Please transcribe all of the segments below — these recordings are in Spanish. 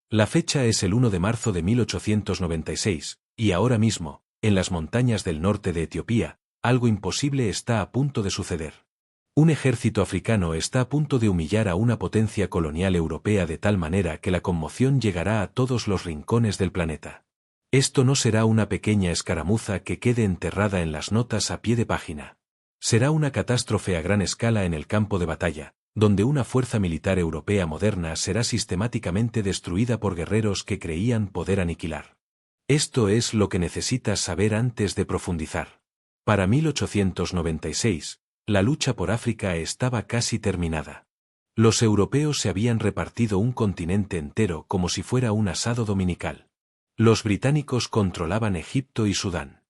La fecha es el 1 de marzo de 1896, y ahora mismo, en las montañas del norte de Etiopía, algo imposible está a punto de suceder. Un ejército africano está a punto de humillar a una potencia colonial europea de tal manera que la conmoción llegará a todos los rincones del planeta. Esto no será una pequeña escaramuza que quede enterrada en las notas a pie de página. Será una catástrofe a gran escala en el campo de batalla, donde una fuerza militar europea moderna será sistemáticamente destruida por guerreros que creían poder aniquilar. Esto es lo que necesitas saber antes de profundizar. Para 1896, la lucha por África estaba casi terminada. Los europeos se habían repartido un continente entero como si fuera un asado dominical. Los británicos controlaban Egipto y Sudán.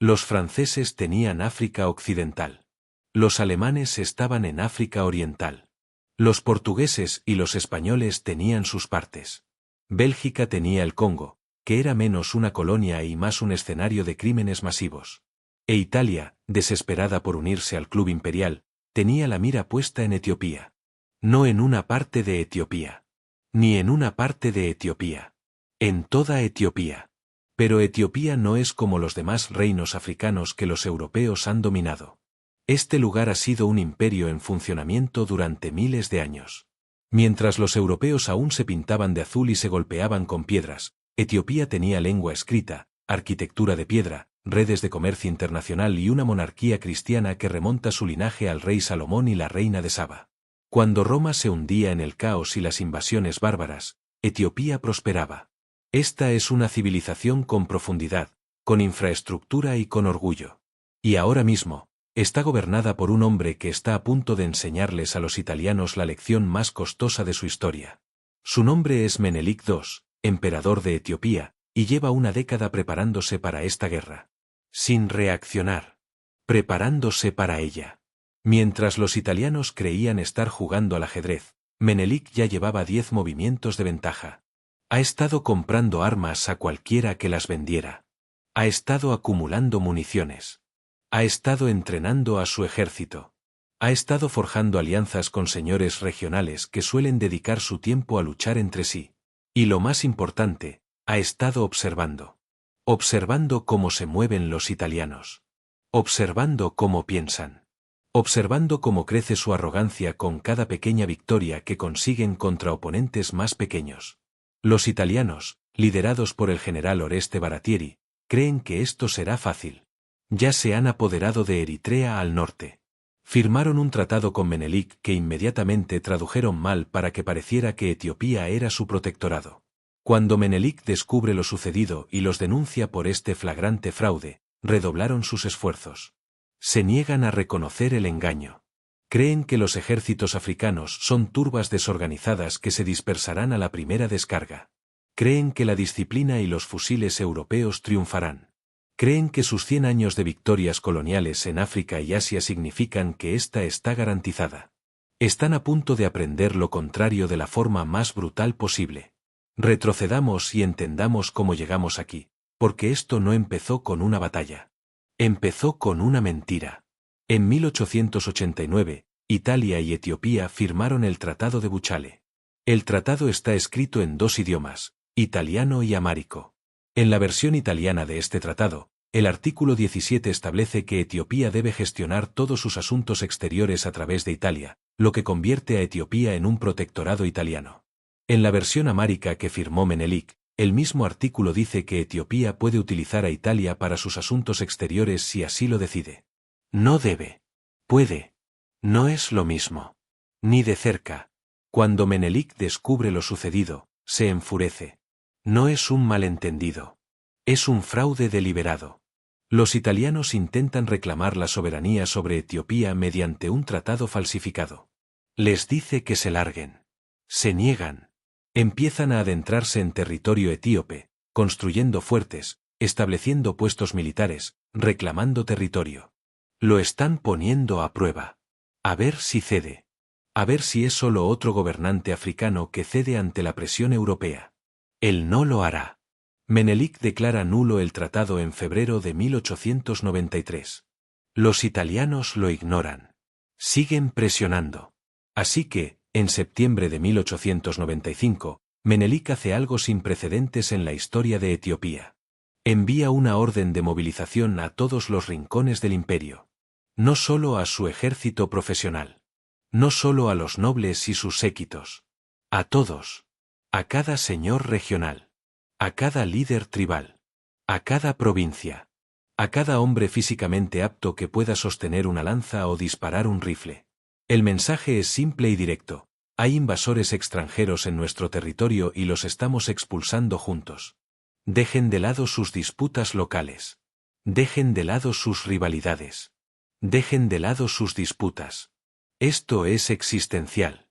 Los franceses tenían África Occidental. Los alemanes estaban en África Oriental. Los portugueses y los españoles tenían sus partes. Bélgica tenía el Congo, que era menos una colonia y más un escenario de crímenes masivos. E Italia, desesperada por unirse al club imperial, tenía la mira puesta en Etiopía. No en una parte de Etiopía. Ni en una parte de Etiopía. En toda Etiopía. Pero Etiopía no es como los demás reinos africanos que los europeos han dominado. Este lugar ha sido un imperio en funcionamiento durante miles de años. Mientras los europeos aún se pintaban de azul y se golpeaban con piedras, Etiopía tenía lengua escrita, arquitectura de piedra, redes de comercio internacional y una monarquía cristiana que remonta su linaje al rey Salomón y la reina de Saba. Cuando Roma se hundía en el caos y las invasiones bárbaras, Etiopía prosperaba. Esta es una civilización con profundidad, con infraestructura y con orgullo. Y ahora mismo, está gobernada por un hombre que está a punto de enseñarles a los italianos la lección más costosa de su historia. Su nombre es Menelik II, emperador de Etiopía, y lleva una década preparándose para esta guerra. Sin reaccionar. Preparándose para ella. Mientras los italianos creían estar jugando al ajedrez, Menelik ya llevaba 10 movimientos de ventaja. Ha estado comprando armas a cualquiera que las vendiera. Ha estado acumulando municiones. Ha estado entrenando a su ejército. Ha estado forjando alianzas con señores regionales que suelen dedicar su tiempo a luchar entre sí. Y lo más importante, ha estado observando. Observando cómo se mueven los italianos. Observando cómo piensan. Observando cómo crece su arrogancia con cada pequeña victoria que consiguen contra oponentes más pequeños. Los italianos, liderados por el general Oreste Baratieri, creen que esto será fácil. Ya se han apoderado de Eritrea al norte. Firmaron un tratado con Menelik que inmediatamente tradujeron mal para que pareciera que Etiopía era su protectorado. Cuando Menelik descubre lo sucedido y los denuncia por este flagrante fraude, redoblaron sus esfuerzos. Se niegan a reconocer el engaño. Creen que los ejércitos africanos son turbas desorganizadas que se dispersarán a la primera descarga. Creen que la disciplina y los fusiles europeos triunfarán. Creen que sus 100 años de victorias coloniales en África y Asia significan que esta está garantizada. Están a punto de aprender lo contrario de la forma más brutal posible. Retrocedamos y entendamos cómo llegamos aquí, porque esto no empezó con una batalla. Empezó con una mentira. En 1889, Italia y Etiopía firmaron el Tratado de Buchale. El tratado está escrito en 2 idiomas, italiano y amárico. En la versión italiana de este tratado, el artículo 17 establece que Etiopía debe gestionar todos sus asuntos exteriores a través de Italia, lo que convierte a Etiopía en un protectorado italiano. En la versión amárica que firmó Menelik, el mismo artículo dice que Etiopía puede utilizar a Italia para sus asuntos exteriores si así lo decide. No debe. Puede. No es lo mismo. Ni de cerca. Cuando Menelik descubre lo sucedido, se enfurece. No es un malentendido. Es un fraude deliberado. Los italianos intentan reclamar la soberanía sobre Etiopía mediante un tratado falsificado. Les dice que se larguen. Se niegan. Empiezan a adentrarse en territorio etíope, construyendo fuertes, estableciendo puestos militares, reclamando territorio. Lo están poniendo a prueba. A ver si cede. A ver si es solo otro gobernante africano que cede ante la presión europea. Él no lo hará. Menelik declara nulo el tratado en febrero de 1893. Los italianos lo ignoran. Siguen presionando. Así que, en septiembre de 1895, Menelik hace algo sin precedentes en la historia de Etiopía. Envía una orden de movilización a todos los rincones del imperio. No solo a su ejército profesional. No solo a los nobles y sus séquitos. A todos. A cada señor regional. A cada líder tribal. A cada provincia. A cada hombre físicamente apto que pueda sostener una lanza o disparar un rifle. El mensaje es simple y directo. Hay invasores extranjeros en nuestro territorio y los estamos expulsando juntos. Dejen de lado sus disputas locales. Dejen de lado sus rivalidades. Dejen de lado sus disputas. Esto es existencial.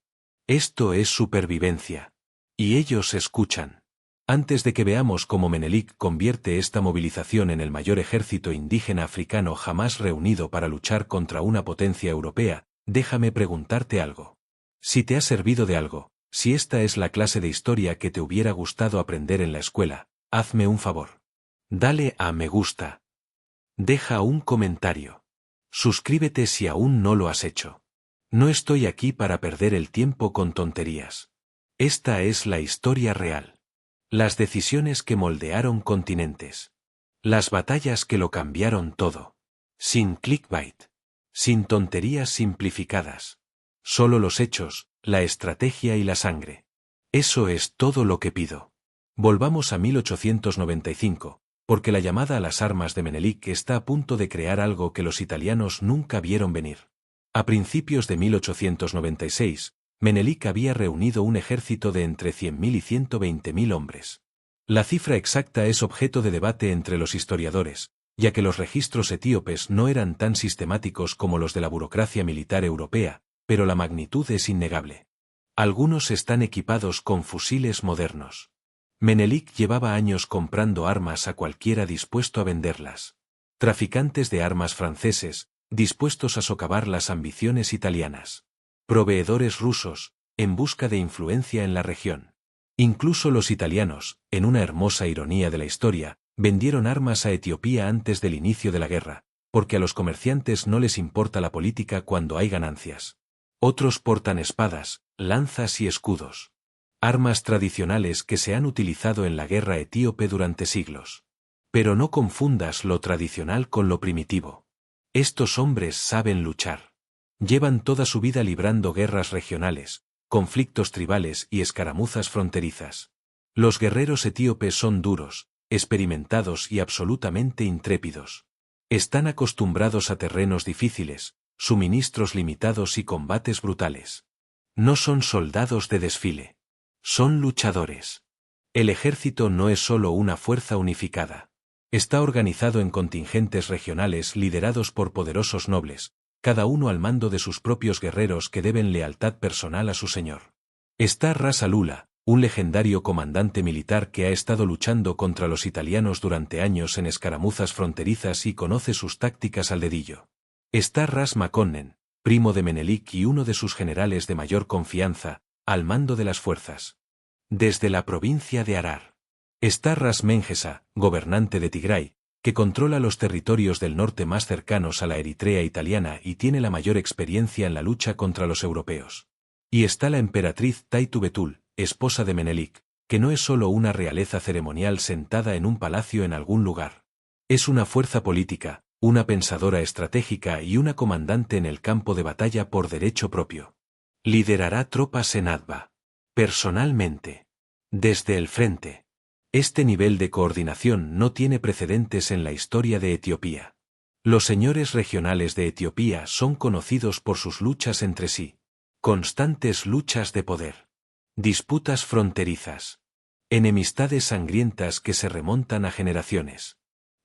Esto es supervivencia. Y ellos escuchan. Antes de que veamos cómo Menelik convierte esta movilización en el mayor ejército indígena africano jamás reunido para luchar contra una potencia europea, déjame preguntarte algo. Si te ha servido de algo, si esta es la clase de historia que te hubiera gustado aprender en la escuela, hazme un favor. Dale a me gusta. Deja un comentario. Suscríbete si aún no lo has hecho. No estoy aquí para perder el tiempo con tonterías. Esta es la historia real. Las decisiones que moldearon continentes. Las batallas que lo cambiaron todo. Sin clickbait. Sin tonterías simplificadas. Solo los hechos, la estrategia y la sangre. Eso es todo lo que pido. Volvamos a 1895, porque la llamada a las armas de Menelik está a punto de crear algo que los italianos nunca vieron venir. A principios de 1896, Menelik había reunido un ejército de entre 100.000 y 120.000 hombres. La cifra exacta es objeto de debate entre los historiadores, ya que los registros etíopes no eran tan sistemáticos como los de la burocracia militar europea, pero la magnitud es innegable. Algunos están equipados con fusiles modernos. Menelik llevaba años comprando armas a cualquiera dispuesto a venderlas. Traficantes de armas franceses, dispuestos a socavar las ambiciones italianas. Proveedores rusos, en busca de influencia en la región. Incluso los italianos, en una hermosa ironía de la historia, vendieron armas a Etiopía antes del inicio de la guerra, porque a los comerciantes no les importa la política cuando hay ganancias. Otros portan espadas, lanzas y escudos. Armas tradicionales que se han utilizado en la guerra etíope durante siglos. Pero no confundas lo tradicional con lo primitivo. Estos hombres saben luchar. Llevan toda su vida librando guerras regionales, conflictos tribales y escaramuzas fronterizas. Los guerreros etíopes son duros, experimentados y absolutamente intrépidos. Están acostumbrados a terrenos difíciles, suministros limitados y combates brutales. No son soldados de desfile. Son luchadores. El ejército no es solo una fuerza unificada. Está organizado en contingentes regionales liderados por poderosos nobles, cada uno al mando de sus propios guerreros que deben lealtad personal a su señor. Está Ras Alula, un legendario comandante militar que ha estado luchando contra los italianos durante años en escaramuzas fronterizas y conoce sus tácticas al dedillo. Está Ras Makonnen, primo de Menelik y uno de sus generales de mayor confianza, al mando de las fuerzas. Desde la provincia de Harar. Está Ras Mengesa, gobernante de Tigray, que controla los territorios del norte más cercanos a la Eritrea italiana y tiene la mayor experiencia en la lucha contra los europeos. Y está la emperatriz Taitu Betul, esposa de Menelik, que no es solo una realeza ceremonial sentada en un palacio en algún lugar. Es una fuerza política, una pensadora estratégica y una comandante en el campo de batalla por derecho propio. Liderará tropas en Adva. Personalmente. Desde el frente. Este nivel de coordinación no tiene precedentes en la historia de Etiopía. Los señores regionales de Etiopía son conocidos por sus luchas entre sí. Constantes luchas de poder. Disputas fronterizas. Enemistades sangrientas que se remontan a generaciones.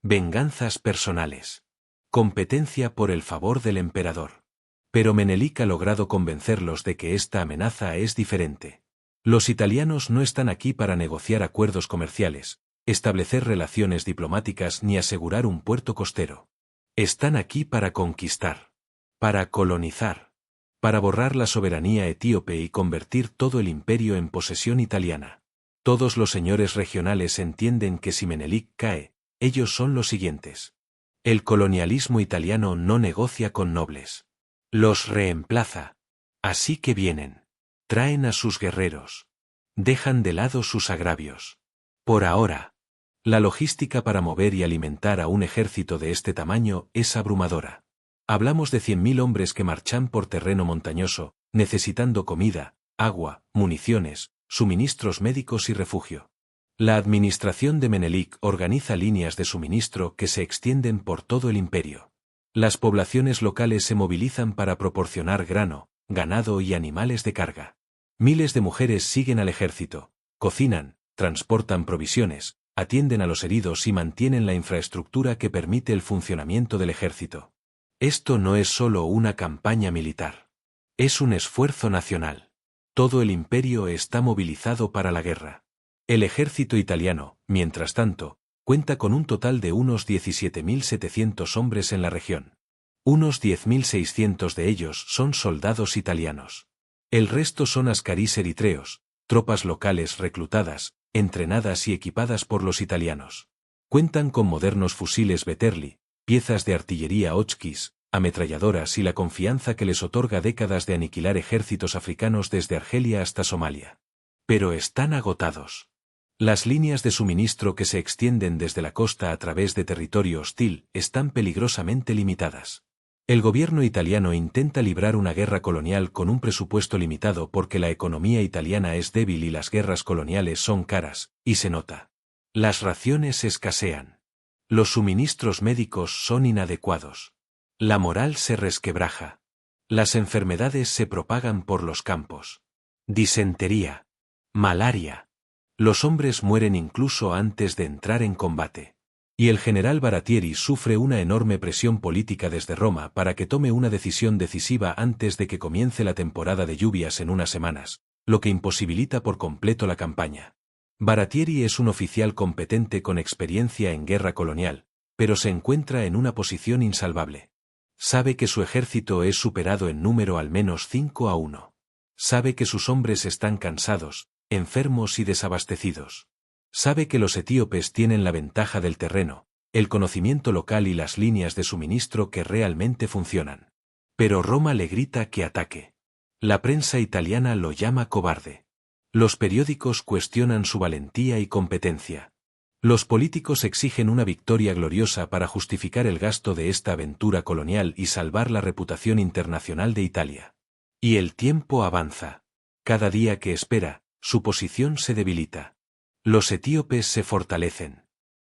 Venganzas personales. Competencia por el favor del emperador. Pero Menelik ha logrado convencerlos de que esta amenaza es diferente. Los italianos no están aquí para negociar acuerdos comerciales, establecer relaciones diplomáticas ni asegurar un puerto costero. Están aquí para conquistar. Para colonizar. Para borrar la soberanía etíope y convertir todo el imperio en posesión italiana. Todos los señores regionales entienden que si Menelik cae, ellos son los siguientes. El colonialismo italiano no negocia con nobles. Los reemplaza. Así que vienen. Traen a sus guerreros. Dejan de lado sus agravios. Por ahora, la logística para mover y alimentar a un ejército de este tamaño es abrumadora. Hablamos de 100.000 hombres que marchan por terreno montañoso, necesitando comida, agua, municiones, suministros médicos y refugio. La administración de Menelik organiza líneas de suministro que se extienden por todo el imperio. Las poblaciones locales se movilizan para proporcionar grano, ganado y animales de carga. Miles de mujeres siguen al ejército, cocinan, transportan provisiones, atienden a los heridos y mantienen la infraestructura que permite el funcionamiento del ejército. Esto no es solo una campaña militar. Es un esfuerzo nacional. Todo el imperio está movilizado para la guerra. El ejército italiano, mientras tanto, cuenta con un total de unos 17.700 hombres en la región. Unos 10.600 de ellos son soldados italianos. El resto son ascarís eritreos, tropas locales reclutadas, entrenadas y equipadas por los italianos. Cuentan con modernos fusiles Veterli, piezas de artillería Hotchkiss, ametralladoras y la confianza que les otorga décadas de aniquilar ejércitos africanos desde Argelia hasta Somalia. Pero están agotados. Las líneas de suministro que se extienden desde la costa a través de territorio hostil están peligrosamente limitadas. El gobierno italiano intenta librar una guerra colonial con un presupuesto limitado porque la economía italiana es débil y las guerras coloniales son caras, y se nota. Las raciones escasean. Los suministros médicos son inadecuados. La moral se resquebraja. Las enfermedades se propagan por los campos. Disentería. Malaria. Los hombres mueren incluso antes de entrar en combate. Y el general Baratieri sufre una enorme presión política desde Roma para que tome una decisión decisiva antes de que comience la temporada de lluvias en unas semanas, lo que imposibilita por completo la campaña. Baratieri es un oficial competente con experiencia en guerra colonial, pero se encuentra en una posición insalvable. Sabe que su ejército es superado en número al menos 5-1. Sabe que sus hombres están cansados, enfermos y desabastecidos. Sabe que los etíopes tienen la ventaja del terreno, el conocimiento local y las líneas de suministro que realmente funcionan. Pero Roma le grita que ataque. La prensa italiana lo llama cobarde. Los periódicos cuestionan su valentía y competencia. Los políticos exigen una victoria gloriosa para justificar el gasto de esta aventura colonial y salvar la reputación internacional de Italia. Y el tiempo avanza. Cada día que espera, su posición se debilita. Los etíopes se fortalecen.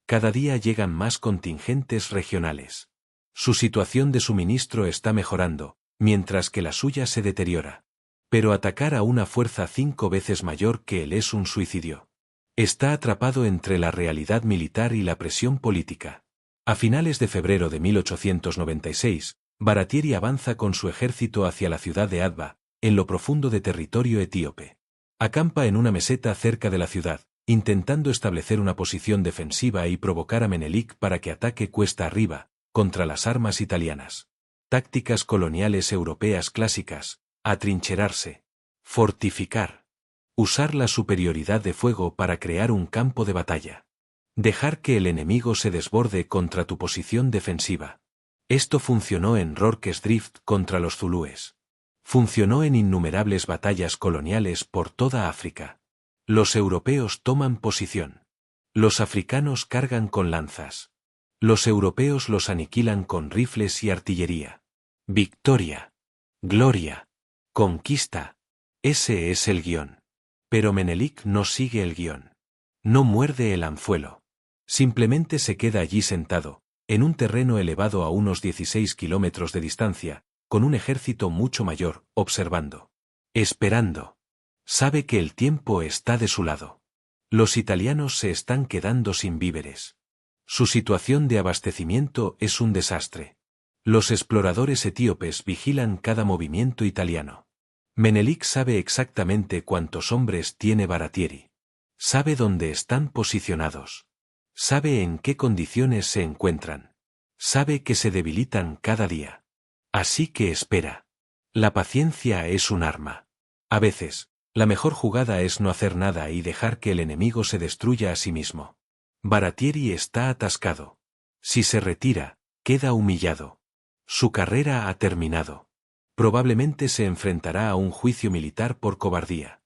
Cada día llegan más contingentes regionales. Su situación de suministro está mejorando, mientras que la suya se deteriora. Pero atacar a una fuerza 5 veces mayor que él es un suicidio. Está atrapado entre la realidad militar y la presión política. A finales de febrero de 1896, Baratieri avanza con su ejército hacia la ciudad de Adva, en lo profundo de territorio etíope. Acampa en una meseta cerca de la ciudad, intentando establecer una posición defensiva y provocar a Menelik para que ataque cuesta arriba, contra las armas italianas. Tácticas coloniales europeas clásicas: atrincherarse, fortificar, usar la superioridad de fuego para crear un campo de batalla, dejar que el enemigo se desborde contra tu posición defensiva. Esto funcionó en Rorke's Drift contra los zulúes. Funcionó en innumerables batallas coloniales por toda África. Los europeos toman posición. Los africanos cargan con lanzas. Los europeos los aniquilan con rifles y artillería. Victoria. Gloria. Conquista. Ese es el guión. Pero Menelik no sigue el guión. No muerde el anzuelo. Simplemente se queda allí sentado, en un terreno elevado a unos 16 kilómetros de distancia, con un ejército mucho mayor, observando. Esperando. Sabe que el tiempo está de su lado. Los italianos se están quedando sin víveres. Su situación de abastecimiento es un desastre. Los exploradores etíopes vigilan cada movimiento italiano. Menelik sabe exactamente cuántos hombres tiene Baratieri. Sabe dónde están posicionados. Sabe en qué condiciones se encuentran. Sabe que se debilitan cada día. Así que espera. La paciencia es un arma. A veces, la mejor jugada es no hacer nada y dejar que el enemigo se destruya a sí mismo. Baratieri está atascado. Si se retira, queda humillado. Su carrera ha terminado. Probablemente se enfrentará a un juicio militar por cobardía.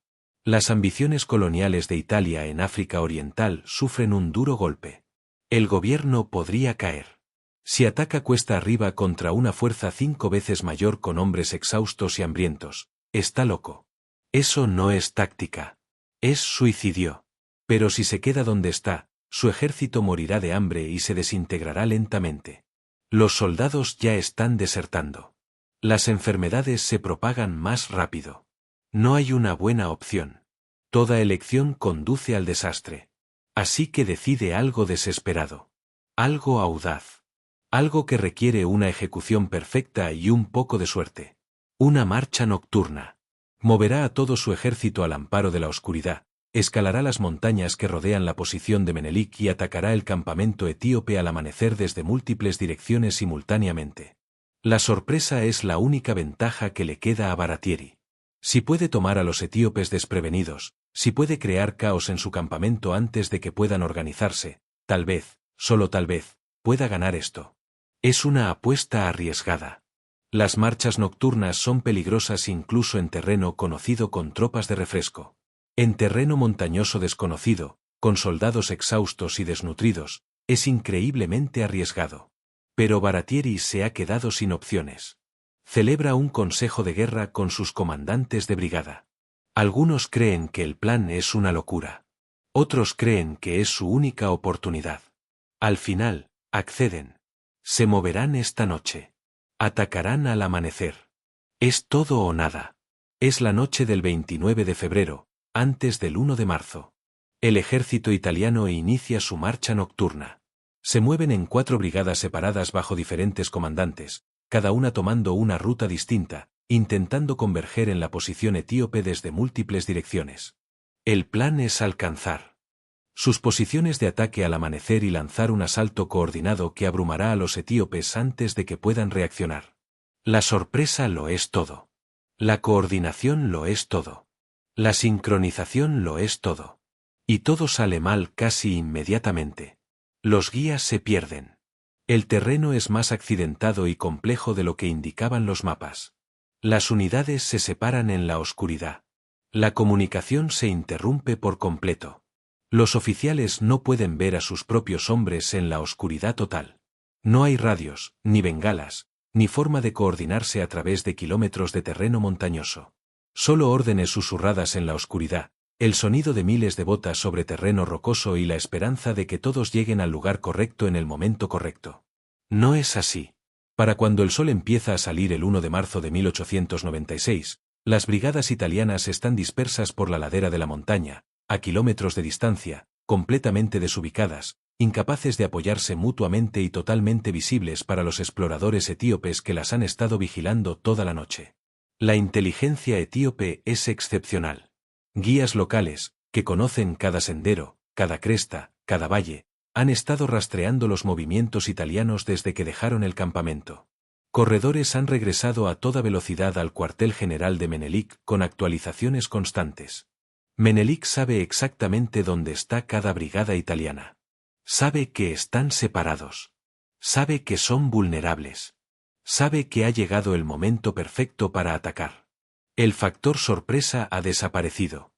Las ambiciones coloniales de Italia en África Oriental sufren un duro golpe. El gobierno podría caer. Si ataca cuesta arriba contra una fuerza 5 veces mayor con hombres exhaustos y hambrientos, está loco. Eso no es táctica. Es suicidio. Pero si se queda donde está, su ejército morirá de hambre y se desintegrará lentamente. Los soldados ya están desertando. Las enfermedades se propagan más rápido. No hay una buena opción. Toda elección conduce al desastre. Así que decide algo desesperado. Algo audaz. Algo que requiere una ejecución perfecta y un poco de suerte. Una marcha nocturna. Moverá a todo su ejército al amparo de la oscuridad, escalará las montañas que rodean la posición de Menelik y atacará el campamento etíope al amanecer desde múltiples direcciones simultáneamente. La sorpresa es la única ventaja que le queda a Baratieri. Si puede tomar a los etíopes desprevenidos, si puede crear caos en su campamento antes de que puedan organizarse, tal vez, solo tal vez, pueda ganar esto. Es una apuesta arriesgada. Las marchas nocturnas son peligrosas incluso en terreno conocido con tropas de refresco. En terreno montañoso desconocido, con soldados exhaustos y desnutridos, es increíblemente arriesgado. Pero Baratieri se ha quedado sin opciones. Celebra un consejo de guerra con sus comandantes de brigada. Algunos creen que el plan es una locura. Otros creen que es su única oportunidad. Al final, acceden. Se moverán esta noche. Atacarán al amanecer. Es todo o nada. Es la noche del 29 de febrero, antes del 1 de marzo. El ejército italiano inicia su marcha nocturna. Se mueven en 4 brigadas separadas bajo diferentes comandantes, cada una tomando una ruta distinta, intentando converger en la posición etíope desde múltiples direcciones. El plan es alcanzar sus posiciones de ataque al amanecer y lanzar un asalto coordinado que abrumará a los etíopes antes de que puedan reaccionar. La sorpresa lo es todo. La coordinación lo es todo. La sincronización lo es todo. Y todo sale mal casi inmediatamente. Los guías se pierden. El terreno es más accidentado y complejo de lo que indicaban los mapas. Las unidades se separan en la oscuridad. La comunicación se interrumpe por completo. Los oficiales no pueden ver a sus propios hombres en la oscuridad total. No hay radios, ni bengalas, ni forma de coordinarse a través de kilómetros de terreno montañoso. Solo órdenes susurradas en la oscuridad, el sonido de miles de botas sobre terreno rocoso y la esperanza de que todos lleguen al lugar correcto en el momento correcto. No es así. Para cuando el sol empieza a salir el 1 de marzo de 1896, las brigadas italianas están dispersas por la ladera de la montaña, a kilómetros de distancia, completamente desubicadas, incapaces de apoyarse mutuamente y totalmente visibles para los exploradores etíopes que las han estado vigilando toda la noche. La inteligencia etíope es excepcional. Guías locales, que conocen cada sendero, cada cresta, cada valle, han estado rastreando los movimientos italianos desde que dejaron el campamento. Corredores han regresado a toda velocidad al cuartel general de Menelik con actualizaciones constantes. Menelik sabe exactamente dónde está cada brigada italiana. Sabe que están separados. Sabe que son vulnerables. Sabe que ha llegado el momento perfecto para atacar. El factor sorpresa ha desaparecido.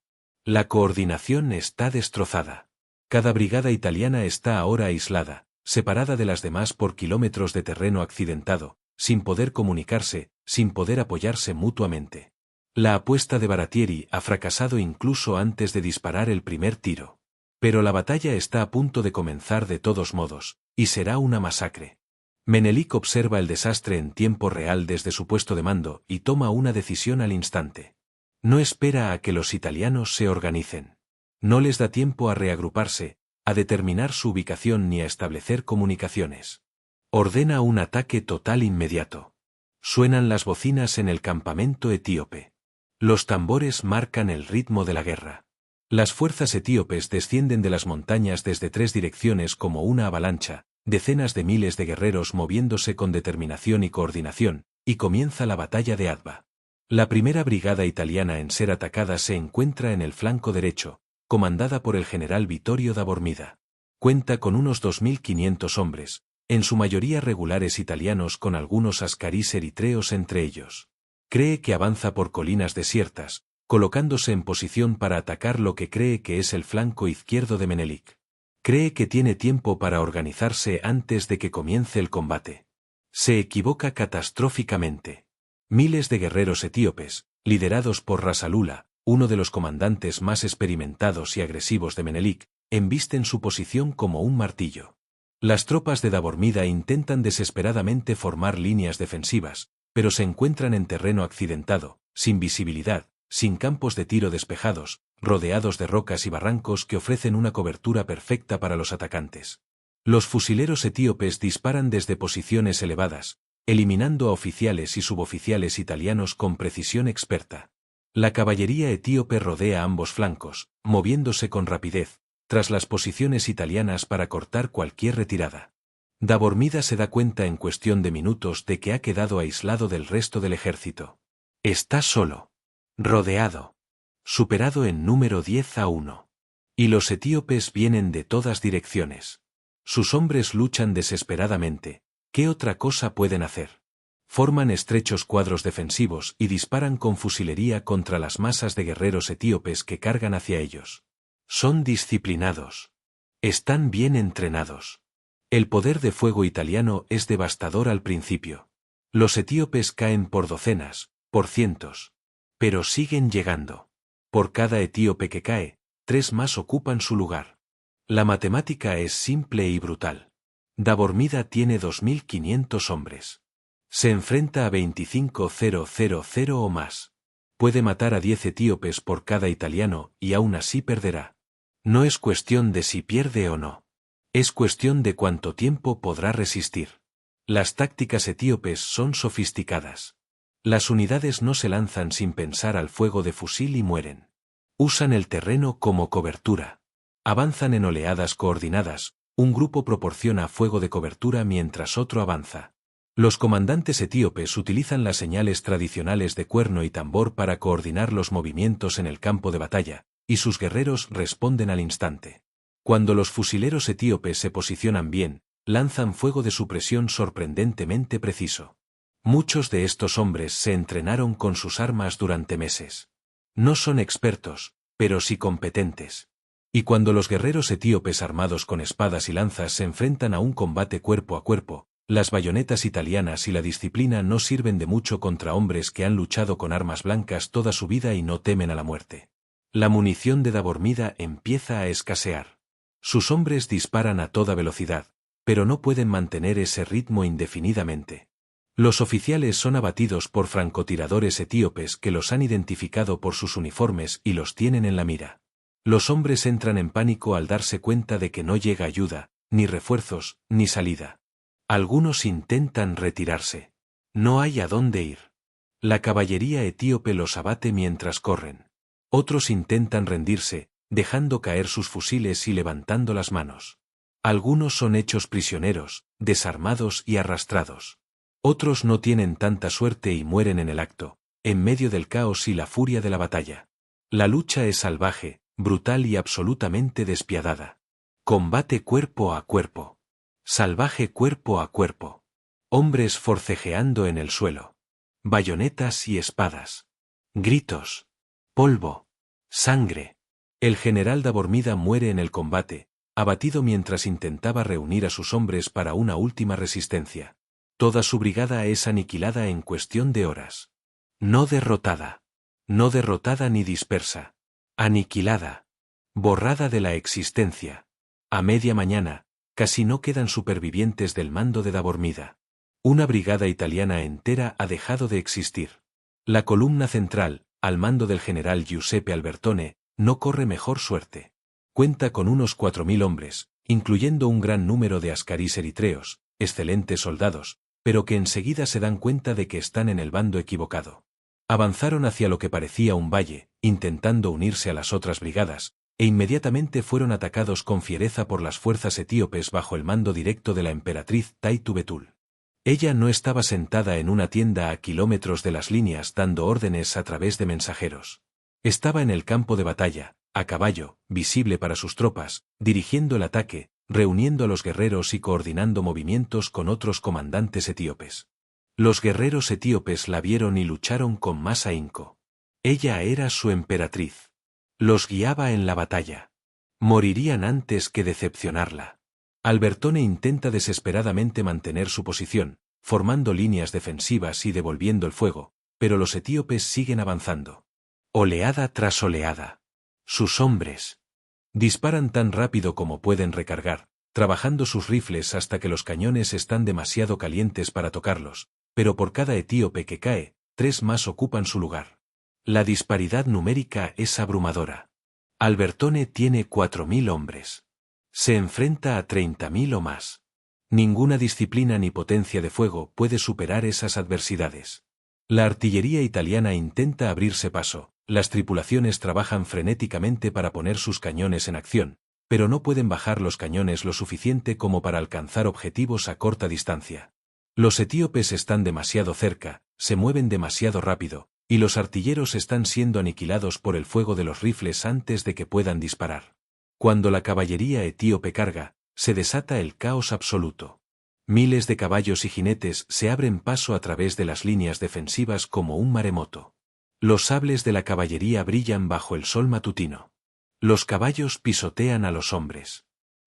La coordinación está destrozada. Cada brigada italiana está ahora aislada, separada de las demás por kilómetros de terreno accidentado, sin poder comunicarse, sin poder apoyarse mutuamente. La apuesta de Baratieri ha fracasado incluso antes de disparar el primer tiro. Pero la batalla está a punto de comenzar de todos modos, y será una masacre. Menelik observa el desastre en tiempo real desde su puesto de mando y toma una decisión al instante. No espera a que los italianos se organicen. No les da tiempo a reagruparse, a determinar su ubicación ni a establecer comunicaciones. Ordena un ataque total inmediato. Suenan las bocinas en el campamento etíope. Los tambores marcan el ritmo de la guerra. Las fuerzas etíopes descienden de las montañas desde 3 direcciones como una avalancha, decenas de miles de guerreros moviéndose con determinación y coordinación, y comienza la batalla de Adva. La primera brigada italiana en ser atacada se encuentra en el flanco derecho, comandada por el general Vittorio da Bormida. Cuenta con unos 2.500 hombres, en su mayoría regulares italianos con algunos ascarís eritreos entre ellos. Cree que avanza por colinas desiertas, colocándose en posición para atacar lo que cree que es el flanco izquierdo de Menelik. Cree que tiene tiempo para organizarse antes de que comience el combate. Se equivoca catastróficamente. Miles de guerreros etíopes, liderados por Rasalula, uno de los comandantes más experimentados y agresivos de Menelik, embisten su posición como un martillo. Las tropas de Davormida intentan desesperadamente formar líneas defensivas, pero se encuentran en terreno accidentado, sin visibilidad, sin campos de tiro despejados, rodeados de rocas y barrancos que ofrecen una cobertura perfecta para los atacantes. Los fusileros etíopes disparan desde posiciones elevadas, eliminando a oficiales y suboficiales italianos con precisión experta. La caballería etíope rodea ambos flancos, moviéndose con rapidez, tras las posiciones italianas para cortar cualquier retirada. Davormida se da cuenta en cuestión de minutos de que ha quedado aislado del resto del ejército. Está solo. Rodeado. Superado en número 10-1. Y los etíopes vienen de todas direcciones. Sus hombres luchan desesperadamente. ¿Qué otra cosa pueden hacer? Forman estrechos cuadros defensivos y disparan con fusilería contra las masas de guerreros etíopes que cargan hacia ellos. Son disciplinados. Están bien entrenados. El poder de fuego italiano es devastador al principio. Los etíopes caen por docenas, por cientos. Pero siguen llegando. Por cada etíope que cae, 3 más ocupan su lugar. La matemática es simple y brutal. Davormida tiene 2.500 hombres. Se enfrenta a 25.000 o más. Puede matar a 10 etíopes por cada italiano y aún así perderá. No es cuestión de si pierde o no. Es cuestión de cuánto tiempo podrá resistir. Las tácticas etíopes son sofisticadas. Las unidades no se lanzan sin pensar al fuego de fusil y mueren. Usan el terreno como cobertura. Avanzan en oleadas coordinadas, un grupo proporciona fuego de cobertura mientras otro avanza. Los comandantes etíopes utilizan las señales tradicionales de cuerno y tambor para coordinar los movimientos en el campo de batalla, y sus guerreros responden al instante. Cuando los fusileros etíopes se posicionan bien, lanzan fuego de supresión sorprendentemente preciso. Muchos de estos hombres se entrenaron con sus armas durante meses. No son expertos, pero sí competentes. Y cuando los guerreros etíopes armados con espadas y lanzas se enfrentan a un combate cuerpo a cuerpo, las bayonetas italianas y la disciplina no sirven de mucho contra hombres que han luchado con armas blancas toda su vida y no temen a la muerte. La munición de Davormida empieza a escasear. Sus hombres disparan a toda velocidad, pero no pueden mantener ese ritmo indefinidamente. Los oficiales son abatidos por francotiradores etíopes que los han identificado por sus uniformes y los tienen en la mira. Los hombres entran en pánico al darse cuenta de que no llega ayuda, ni refuerzos, ni salida. Algunos intentan retirarse. No hay a dónde ir. La caballería etíope los abate mientras corren. Otros intentan rendirse, dejando caer sus fusiles y levantando las manos. Algunos son hechos prisioneros, desarmados y arrastrados. Otros no tienen tanta suerte y mueren en el acto, en medio del caos y la furia de la batalla. La lucha es salvaje, brutal y absolutamente despiadada. Combate cuerpo a cuerpo. Salvaje cuerpo a cuerpo. Hombres forcejeando en el suelo. Bayonetas y espadas. Gritos. Polvo. Sangre. El general Davormida muere en el combate, abatido mientras intentaba reunir a sus hombres para una última resistencia. Toda su brigada es aniquilada en cuestión de horas. No derrotada. No derrotada ni dispersa. Aniquilada. Borrada de la existencia. A media mañana, casi no quedan supervivientes del mando de Davormida. Una brigada italiana entera ha dejado de existir. La columna central, al mando del general Giuseppe Albertone, no corre mejor suerte. Cuenta con unos 4.000 hombres, incluyendo un gran número de ascarís eritreos, excelentes soldados, pero que enseguida se dan cuenta de que están en el bando equivocado. Avanzaron hacia lo que parecía un valle, intentando unirse a las otras brigadas, e inmediatamente fueron atacados con fiereza por las fuerzas etíopes bajo el mando directo de la emperatriz Taitu Betul. Ella no estaba sentada en una tienda a kilómetros de las líneas dando órdenes a través de mensajeros. Estaba en el campo de batalla, a caballo, visible para sus tropas, dirigiendo el ataque, reuniendo a los guerreros y coordinando movimientos con otros comandantes etíopes. Los guerreros etíopes la vieron y lucharon con más ahínco. Ella era su emperatriz. Los guiaba en la batalla. Morirían antes que decepcionarla. Albertone intenta desesperadamente mantener su posición, formando líneas defensivas y devolviendo el fuego, pero los etíopes siguen avanzando. Oleada tras oleada. Sus hombres disparan tan rápido como pueden recargar, trabajando sus rifles hasta que los cañones están demasiado calientes para tocarlos, pero por cada etíope que cae, 3 más ocupan su lugar. La disparidad numérica es abrumadora. Albertone tiene 4.000 hombres. Se enfrenta a 30.000 o más. Ninguna disciplina ni potencia de fuego puede superar esas adversidades. La artillería italiana intenta abrirse paso, las tripulaciones trabajan frenéticamente para poner sus cañones en acción, pero no pueden bajar los cañones lo suficiente como para alcanzar objetivos a corta distancia. Los etíopes están demasiado cerca, se mueven demasiado rápido, y los artilleros están siendo aniquilados por el fuego de los rifles antes de que puedan disparar. Cuando la caballería etíope carga, se desata el caos absoluto. Miles de caballos y jinetes se abren paso a través de las líneas defensivas como un maremoto. Los sables de la caballería brillan bajo el sol matutino. Los caballos pisotean a los hombres.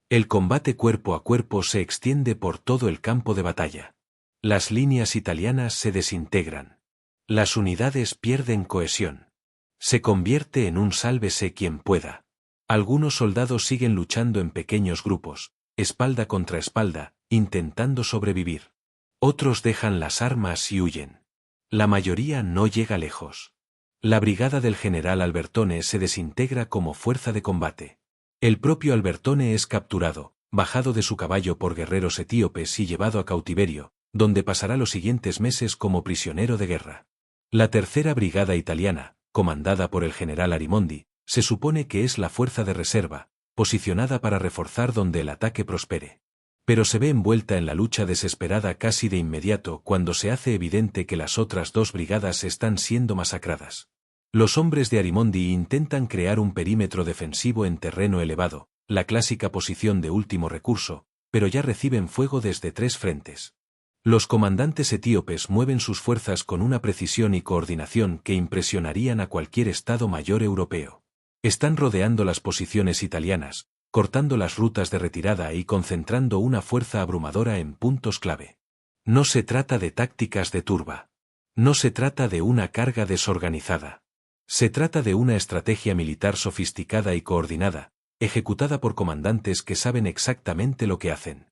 El combate cuerpo a cuerpo se extiende por todo el campo de batalla. Las líneas italianas se desintegran. Las unidades pierden cohesión. Se convierte en un sálvese quien pueda. Algunos soldados siguen luchando en pequeños grupos, espalda contra espalda, intentando sobrevivir. Otros dejan las armas y huyen. La mayoría no llega lejos. La brigada del general Albertone se desintegra como fuerza de combate. El propio Albertone es capturado, bajado de su caballo por guerreros etíopes y llevado a cautiverio, donde pasará los siguientes meses como prisionero de guerra. La tercera brigada italiana, comandada por el general Arimondi, se supone que es la fuerza de reserva, posicionada para reforzar donde el ataque prospere. Pero se ve envuelta en la lucha desesperada casi de inmediato cuando se hace evidente que las otras 2 brigadas están siendo masacradas. Los hombres de Arimondi intentan crear un perímetro defensivo en terreno elevado, la clásica posición de último recurso, pero ya reciben fuego desde 3 frentes. Los comandantes etíopes mueven sus fuerzas con una precisión y coordinación que impresionarían a cualquier Estado Mayor europeo. Están rodeando las posiciones italianas, cortando las rutas de retirada y concentrando una fuerza abrumadora en puntos clave. No se trata de tácticas de turba. No se trata de una carga desorganizada. Se trata de una estrategia militar sofisticada y coordinada, ejecutada por comandantes que saben exactamente lo que hacen.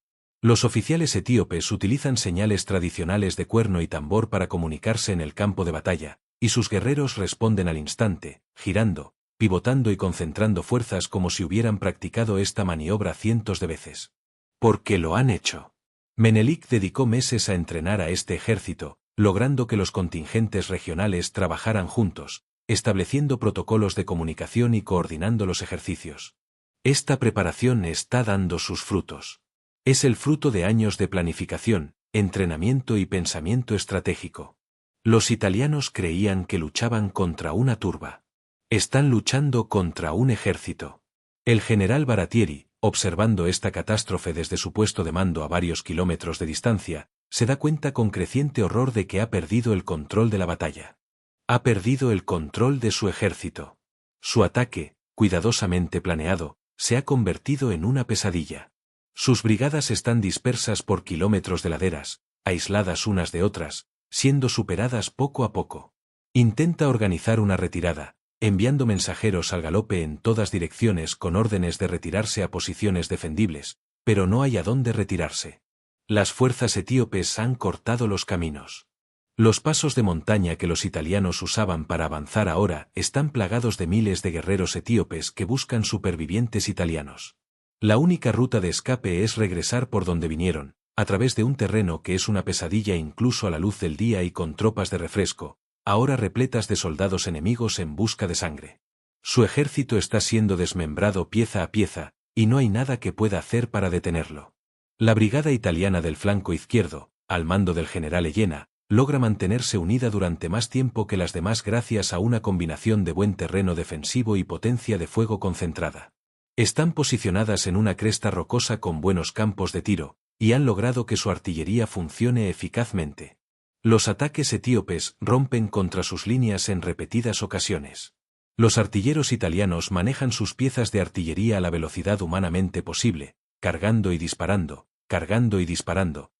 Los oficiales etíopes utilizan señales tradicionales de cuerno y tambor para comunicarse en el campo de batalla, y sus guerreros responden al instante, girando, pivotando y concentrando fuerzas como si hubieran practicado esta maniobra cientos de veces. Porque lo han hecho. Menelik dedicó meses a entrenar a este ejército, logrando que los contingentes regionales trabajaran juntos, estableciendo protocolos de comunicación y coordinando los ejercicios. Esta preparación está dando sus frutos. Es el fruto de años de planificación, entrenamiento y pensamiento estratégico. Los italianos creían que luchaban contra una turba. Están luchando contra un ejército. El general Baratieri, observando esta catástrofe desde su puesto de mando a varios kilómetros de distancia, se da cuenta con creciente horror de que ha perdido el control de la batalla. Ha perdido el control de su ejército. Su ataque, cuidadosamente planeado, se ha convertido en una pesadilla. Sus brigadas están dispersas por kilómetros de laderas, aisladas unas de otras, siendo superadas poco a poco. Intenta organizar una retirada, enviando mensajeros al galope en todas direcciones con órdenes de retirarse a posiciones defendibles, pero no hay a dónde retirarse. Las fuerzas etíopes han cortado los caminos. Los pasos de montaña que los italianos usaban para avanzar ahora están plagados de miles de guerreros etíopes que buscan supervivientes italianos. La única ruta de escape es regresar por donde vinieron, a través de un terreno que es una pesadilla incluso a la luz del día y con tropas de refresco, ahora repletas de soldados enemigos en busca de sangre. Su ejército está siendo desmembrado pieza a pieza, y no hay nada que pueda hacer para detenerlo. La brigada italiana del flanco izquierdo, al mando del general Ellena, logra mantenerse unida durante más tiempo que las demás gracias a una combinación de buen terreno defensivo y potencia de fuego concentrada. Están posicionadas en una cresta rocosa con buenos campos de tiro, y han logrado que su artillería funcione eficazmente. Los ataques etíopes rompen contra sus líneas en repetidas ocasiones. Los artilleros italianos manejan sus piezas de artillería a la velocidad humanamente posible, cargando y disparando,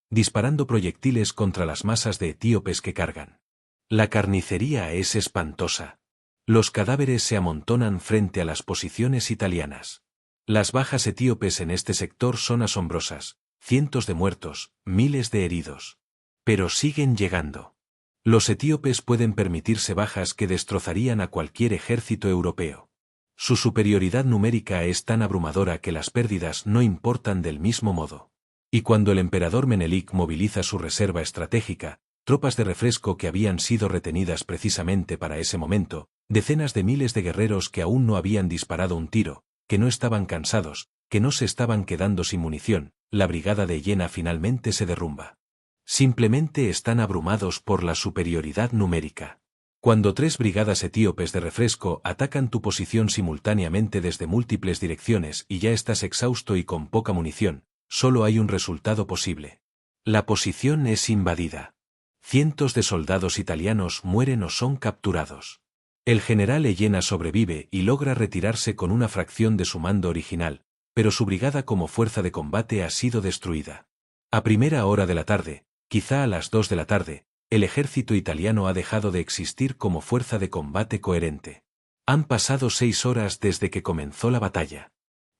disparando proyectiles contra las masas de etíopes que cargan. La carnicería es espantosa. Los cadáveres se amontonan frente a las posiciones italianas. Las bajas etíopes en este sector son asombrosas, cientos de muertos, miles de heridos. Pero siguen llegando. Los etíopes pueden permitirse bajas que destrozarían a cualquier ejército europeo. Su superioridad numérica es tan abrumadora que las pérdidas no importan del mismo modo. Y cuando el emperador Menelik moviliza su reserva estratégica, tropas de refresco que habían sido retenidas precisamente para ese momento, decenas de miles de guerreros que aún no habían disparado un tiro, que no estaban cansados, que no se estaban quedando sin munición, la brigada de Jena finalmente se derrumba. Simplemente están abrumados por la superioridad numérica. Cuando 3 brigadas etíopes de refresco atacan tu posición simultáneamente desde múltiples direcciones y ya estás exhausto y con poca munición, solo hay un resultado posible. La posición es invadida. Cientos de soldados italianos mueren o son capturados. El general Jena sobrevive y logra retirarse con una fracción de su mando original, pero su brigada como fuerza de combate ha sido destruida. A primera hora de la tarde, quizá a las 2 de la tarde, el ejército italiano ha dejado de existir como fuerza de combate coherente. Han pasado 6 horas desde que comenzó la batalla.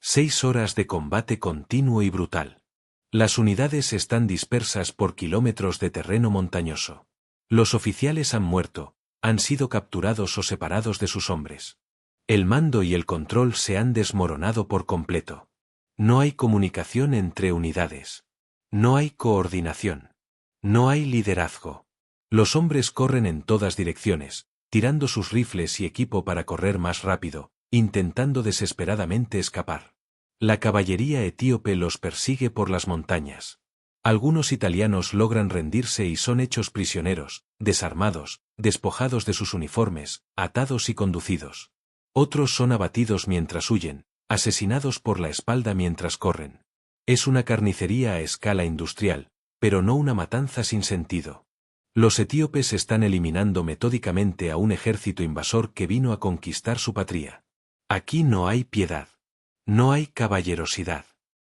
6 horas de combate continuo y brutal. Las unidades están dispersas por kilómetros de terreno montañoso. Los oficiales han muerto, han sido capturados o separados de sus hombres. El mando y el control se han desmoronado por completo. No hay comunicación entre unidades. No hay coordinación. No hay liderazgo. Los hombres corren en todas direcciones, tirando sus rifles y equipo para correr más rápido, intentando desesperadamente escapar. La caballería etíope los persigue por las montañas. Algunos italianos logran rendirse y son hechos prisioneros, desarmados, despojados de sus uniformes, atados y conducidos. Otros son abatidos mientras huyen, asesinados por la espalda mientras corren. Es una carnicería a escala industrial, pero no una matanza sin sentido. Los etíopes están eliminando metódicamente a un ejército invasor que vino a conquistar su patria. Aquí no hay piedad. No hay caballerosidad.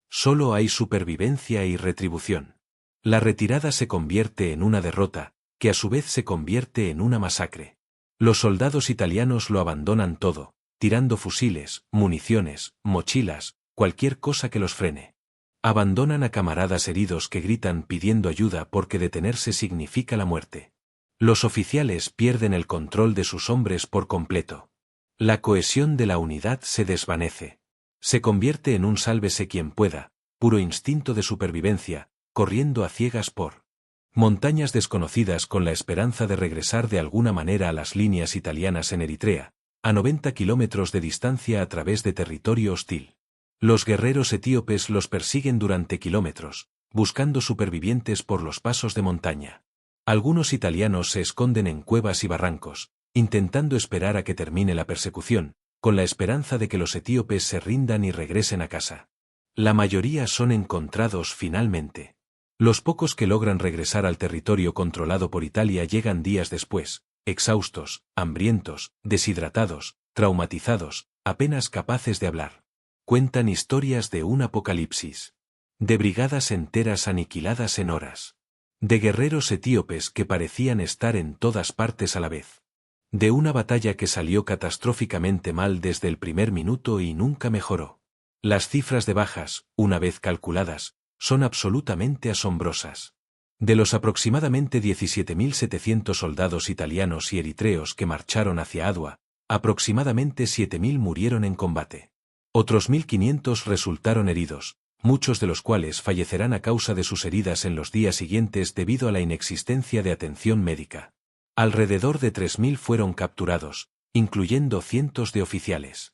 Solo hay supervivencia y retribución. La retirada se convierte en una derrota, que a su vez se convierte en una masacre. Los soldados italianos lo abandonan todo, tirando fusiles, municiones, mochilas, cualquier cosa que los frene. Abandonan a camaradas heridos que gritan pidiendo ayuda porque detenerse significa la muerte. Los oficiales pierden el control de sus hombres por completo. La cohesión de la unidad se desvanece. Se convierte en un sálvese quien pueda, puro instinto de supervivencia, corriendo a ciegas por montañas desconocidas con la esperanza de regresar de alguna manera a las líneas italianas en Eritrea, a 90 kilómetros de distancia a través de territorio hostil. Los guerreros etíopes los persiguen durante kilómetros, buscando supervivientes por los pasos de montaña. Algunos italianos se esconden en cuevas y barrancos, intentando esperar a que termine la persecución, con la esperanza de que los etíopes se rindan y regresen a casa. La mayoría son encontrados finalmente. Los pocos que logran regresar al territorio controlado por Italia llegan días después, exhaustos, hambrientos, deshidratados, traumatizados, apenas capaces de hablar. Cuentan historias de un apocalipsis. De brigadas enteras aniquiladas en horas. De guerreros etíopes que parecían estar en todas partes a la vez. De una batalla que salió catastróficamente mal desde el primer minuto y nunca mejoró. Las cifras de bajas, una vez calculadas, son absolutamente asombrosas. De los aproximadamente 17.700 soldados italianos y eritreos que marcharon hacia Adwa, aproximadamente 7.000 murieron en combate. Otros 1.500 resultaron heridos, muchos de los cuales fallecerán a causa de sus heridas en los días siguientes debido a la inexistencia de atención médica. Alrededor de 3.000 fueron capturados, incluyendo cientos de oficiales.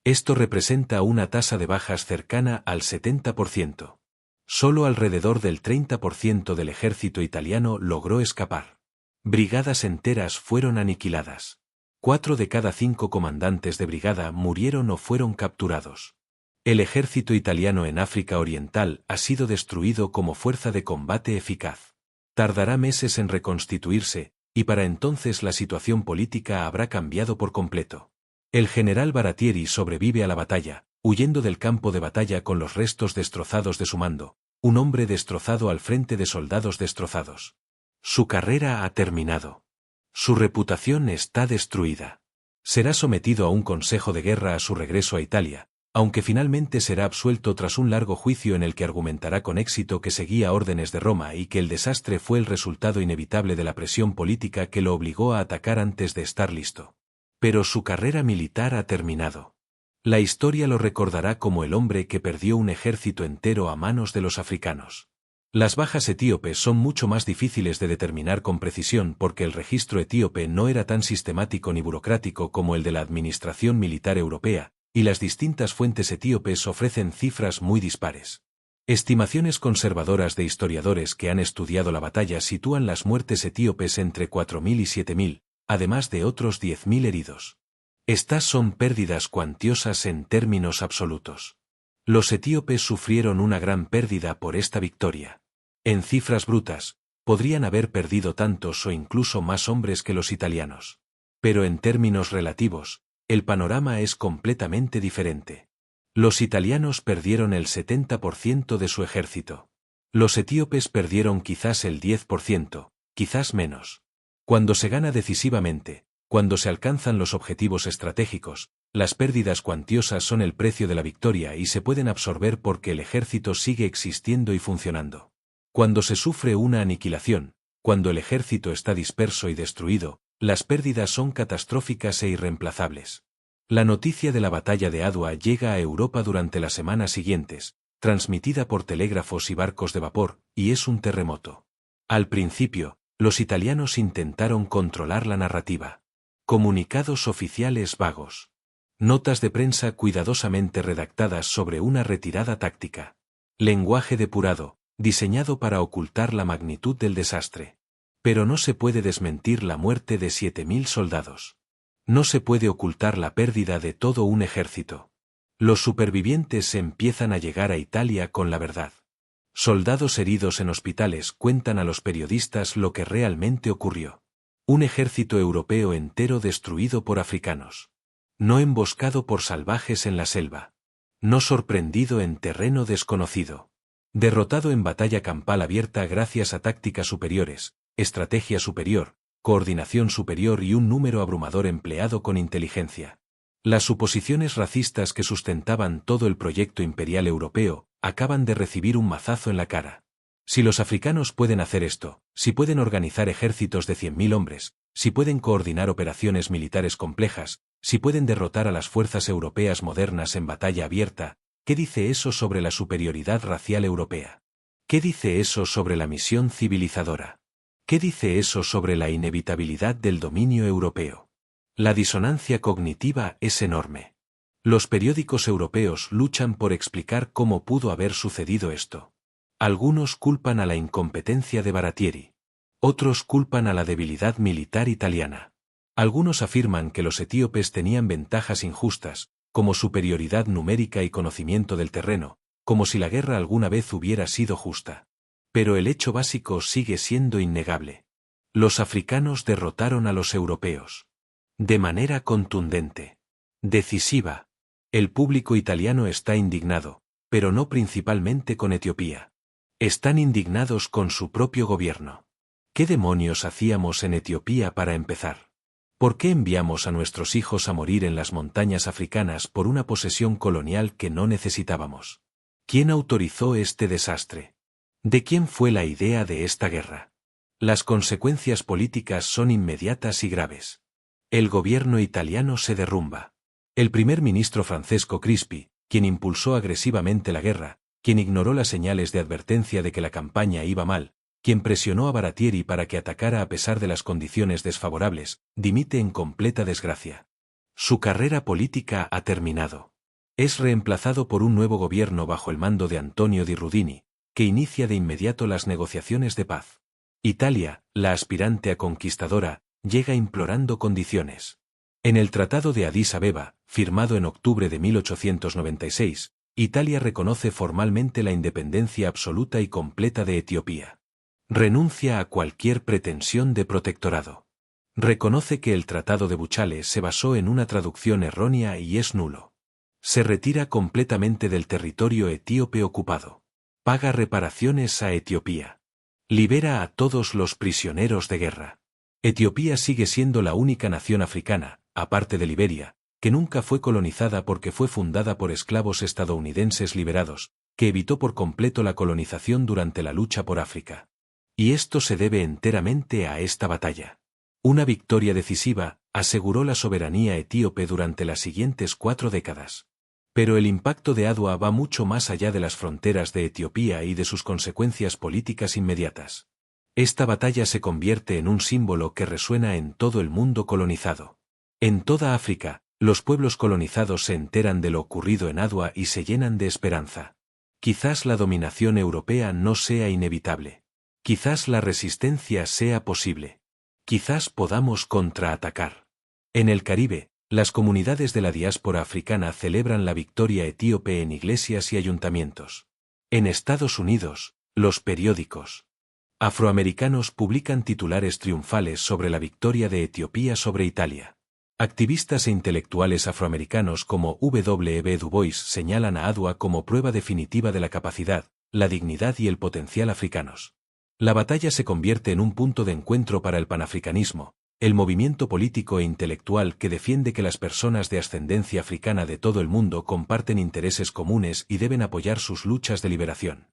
Esto representa una tasa de bajas cercana al 70%. Solo alrededor del 30% del ejército italiano logró escapar. Brigadas enteras fueron aniquiladas. 4 de cada 5 comandantes de brigada murieron o fueron capturados. El ejército italiano en África Oriental ha sido destruido como fuerza de combate eficaz. Tardará meses en reconstituirse, y para entonces la situación política habrá cambiado por completo. El general Baratieri sobrevive a la batalla, huyendo del campo de batalla con los restos destrozados de su mando, un hombre destrozado al frente de soldados destrozados. Su carrera ha terminado. Su reputación está destruida. Será sometido a un consejo de guerra a su regreso a Italia, aunque finalmente será absuelto tras un largo juicio en el que argumentará con éxito que seguía órdenes de Roma y que el desastre fue el resultado inevitable de la presión política que lo obligó a atacar antes de estar listo. Pero su carrera militar ha terminado. La historia lo recordará como el hombre que perdió un ejército entero a manos de los africanos. Las bajas etíopes son mucho más difíciles de determinar con precisión porque el registro etíope no era tan sistemático ni burocrático como el de la administración militar europea, y las distintas fuentes etíopes ofrecen cifras muy dispares. Estimaciones conservadoras de historiadores que han estudiado la batalla sitúan las muertes etíopes entre 4.000 y 7.000, además de otros 10.000 heridos. Estas son pérdidas cuantiosas en términos absolutos. Los etíopes sufrieron una gran pérdida por esta victoria. En cifras brutas, podrían haber perdido tantos o incluso más hombres que los italianos. Pero en términos relativos, el panorama es completamente diferente. Los italianos perdieron el 70% de su ejército. Los etíopes perdieron quizás el 10%, quizás menos. Cuando se gana decisivamente, cuando se alcanzan los objetivos estratégicos, las pérdidas cuantiosas son el precio de la victoria y se pueden absorber porque el ejército sigue existiendo y funcionando. Cuando se sufre una aniquilación, cuando el ejército está disperso y destruido, las pérdidas son catastróficas e irreemplazables. La noticia de la batalla de Adwa llega a Europa durante las semanas siguientes, transmitida por telégrafos y barcos de vapor, y es un terremoto. Al principio, los italianos intentaron controlar la narrativa. Comunicados oficiales vagos. Notas de prensa cuidadosamente redactadas sobre una retirada táctica. Lenguaje depurado, diseñado para ocultar la magnitud del desastre. Pero no se puede desmentir la muerte de 7.000 soldados. No se puede ocultar la pérdida de todo un ejército. Los supervivientes empiezan a llegar a Italia con la verdad. Soldados heridos en hospitales cuentan a los periodistas lo que realmente ocurrió. Un ejército europeo entero destruido por africanos. No emboscado por salvajes en la selva. No sorprendido en terreno desconocido. Derrotado en batalla campal abierta gracias a tácticas superiores, estrategia superior, coordinación superior y un número abrumador empleado con inteligencia. Las suposiciones racistas que sustentaban todo el proyecto imperial europeo acaban de recibir un mazazo en la cara. Si los africanos pueden hacer esto, si pueden organizar ejércitos de 100.000 hombres, si pueden coordinar operaciones militares complejas, si pueden derrotar a las fuerzas europeas modernas en batalla abierta, ¿qué dice eso sobre la superioridad racial europea? ¿Qué dice eso sobre la misión civilizadora? ¿Qué dice eso sobre la inevitabilidad del dominio europeo? La disonancia cognitiva es enorme. Los periódicos europeos luchan por explicar cómo pudo haber sucedido esto. Algunos culpan a la incompetencia de Baratieri. Otros culpan a la debilidad militar italiana. Algunos afirman que los etíopes tenían ventajas injustas, como superioridad numérica y conocimiento del terreno, como si la guerra alguna vez hubiera sido justa. Pero el hecho básico sigue siendo innegable. Los africanos derrotaron a los europeos. De manera contundente. Decisiva. El público italiano está indignado, pero no principalmente con Etiopía. Están indignados con su propio gobierno. ¿Qué demonios hacíamos en Etiopía para empezar? ¿Por qué enviamos a nuestros hijos a morir en las montañas africanas por una posesión colonial que no necesitábamos? ¿Quién autorizó este desastre? ¿De quién fue la idea de esta guerra? Las consecuencias políticas son inmediatas y graves. El gobierno italiano se derrumba. El primer ministro Francesco Crispi, quien impulsó agresivamente la guerra, quien ignoró las señales de advertencia de que la campaña iba mal, quien presionó a Baratieri para que atacara a pesar de las condiciones desfavorables, dimite en completa desgracia. Su carrera política ha terminado. Es reemplazado por un nuevo gobierno bajo el mando de Antonio Di Rudini, que inicia de inmediato las negociaciones de paz. Italia, la aspirante a conquistadora, llega implorando condiciones. En el Tratado de Adís Abeba, firmado en octubre de 1896, Italia reconoce formalmente la independencia absoluta y completa de Etiopía. Renuncia a cualquier pretensión de protectorado. Reconoce que el Tratado de Buchale se basó en una traducción errónea y es nulo. Se retira completamente del territorio etíope ocupado. Paga reparaciones a Etiopía. Libera a todos los prisioneros de guerra. Etiopía sigue siendo la única nación africana, aparte de Liberia, que nunca fue colonizada porque fue fundada por esclavos estadounidenses liberados, que evitó por completo la colonización durante la lucha por África. Y esto se debe enteramente a esta batalla. Una victoria decisiva aseguró la soberanía etíope durante las siguientes 4 décadas. Pero el impacto de Adwa va mucho más allá de las fronteras de Etiopía y de sus consecuencias políticas inmediatas. Esta batalla se convierte en un símbolo que resuena en todo el mundo colonizado. En toda África, los pueblos colonizados se enteran de lo ocurrido en Adwa y se llenan de esperanza. Quizás la dominación europea no sea inevitable. Quizás la resistencia sea posible. Quizás podamos contraatacar. En el Caribe, las comunidades de la diáspora africana celebran la victoria etíope en iglesias y ayuntamientos. En Estados Unidos, los periódicos afroamericanos publican titulares triunfales sobre la victoria de Etiopía sobre Italia. Activistas e intelectuales afroamericanos como W. B. Du Bois señalan a Adwa como prueba definitiva de la capacidad, la dignidad y el potencial africanos. La batalla se convierte en un punto de encuentro para el panafricanismo, el movimiento político e intelectual que defiende que las personas de ascendencia africana de todo el mundo comparten intereses comunes y deben apoyar sus luchas de liberación.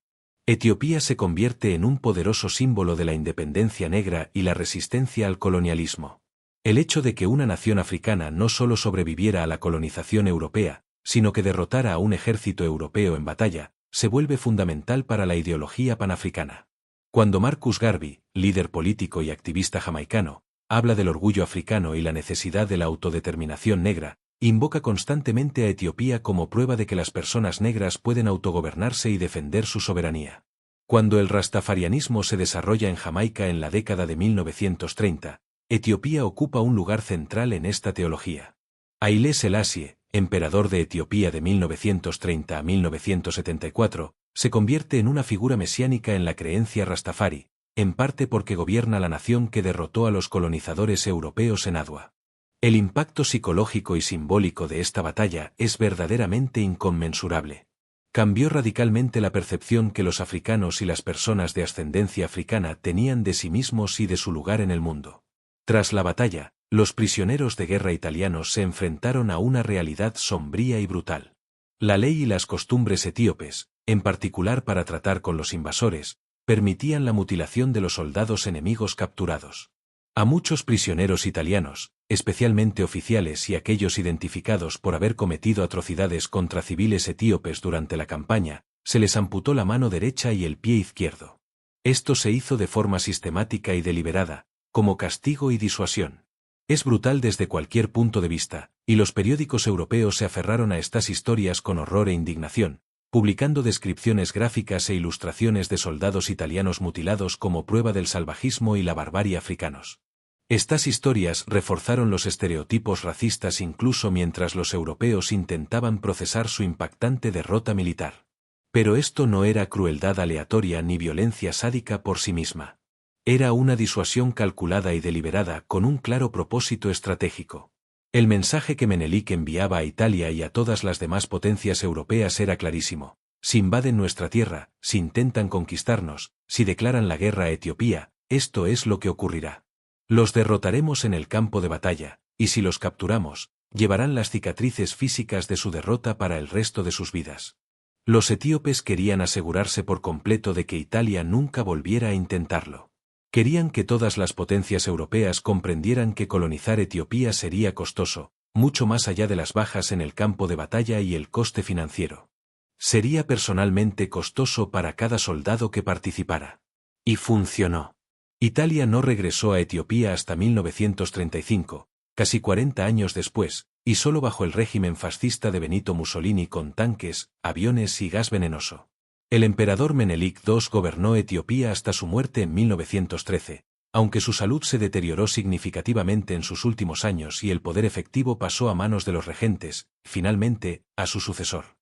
Etiopía se convierte en un poderoso símbolo de la independencia negra y la resistencia al colonialismo. El hecho de que una nación africana no solo sobreviviera a la colonización europea, sino que derrotara a un ejército europeo en batalla, se vuelve fundamental para la ideología panafricana. Cuando Marcus Garvey, líder político y activista jamaicano, habla del orgullo africano y la necesidad de la autodeterminación negra, invoca constantemente a Etiopía como prueba de que las personas negras pueden autogobernarse y defender su soberanía. Cuando el rastafarianismo se desarrolla en Jamaica en la década de 1930, Etiopía ocupa un lugar central en esta teología. Haile Selassie, emperador de Etiopía de 1930 a 1974, se convierte en una figura mesiánica en la creencia rastafari, en parte porque gobierna la nación que derrotó a los colonizadores europeos en Adwa. El impacto psicológico y simbólico de esta batalla es verdaderamente inconmensurable. Cambió radicalmente la percepción que los africanos y las personas de ascendencia africana tenían de sí mismos y de su lugar en el mundo. Tras la batalla, los prisioneros de guerra italianos se enfrentaron a una realidad sombría y brutal. La ley y las costumbres etíopes, en particular para tratar con los invasores, permitían la mutilación de los soldados enemigos capturados. A muchos prisioneros italianos, especialmente oficiales y aquellos identificados por haber cometido atrocidades contra civiles etíopes durante la campaña, se les amputó la mano derecha y el pie izquierdo. Esto se hizo de forma sistemática y deliberada, como castigo y disuasión. Es brutal desde cualquier punto de vista, y los periódicos europeos se aferraron a estas historias con horror e indignación, publicando descripciones gráficas e ilustraciones de soldados italianos mutilados como prueba del salvajismo y la barbarie africanos. Estas historias reforzaron los estereotipos racistas incluso mientras los europeos intentaban procesar su impactante derrota militar. Pero esto no era crueldad aleatoria ni violencia sádica por sí misma. Era una disuasión calculada y deliberada con un claro propósito estratégico. El mensaje que Menelik enviaba a Italia y a todas las demás potencias europeas era clarísimo: si invaden nuestra tierra, si intentan conquistarnos, si declaran la guerra a Etiopía, esto es lo que ocurrirá. Los derrotaremos en el campo de batalla, y si los capturamos, llevarán las cicatrices físicas de su derrota para el resto de sus vidas. Los etíopes querían asegurarse por completo de que Italia nunca volviera a intentarlo. Querían que todas las potencias europeas comprendieran que colonizar Etiopía sería costoso, mucho más allá de las bajas en el campo de batalla y el coste financiero. Sería personalmente costoso para cada soldado que participara. Y funcionó. Italia no regresó a Etiopía hasta 1935, casi 40 años después, y solo bajo el régimen fascista de Benito Mussolini con tanques, aviones y gas venenoso. El emperador Menelik II gobernó Etiopía hasta su muerte en 1913, aunque su salud se deterioró significativamente en sus últimos años y el poder efectivo pasó a manos de los regentes, finalmente, a su sucesor.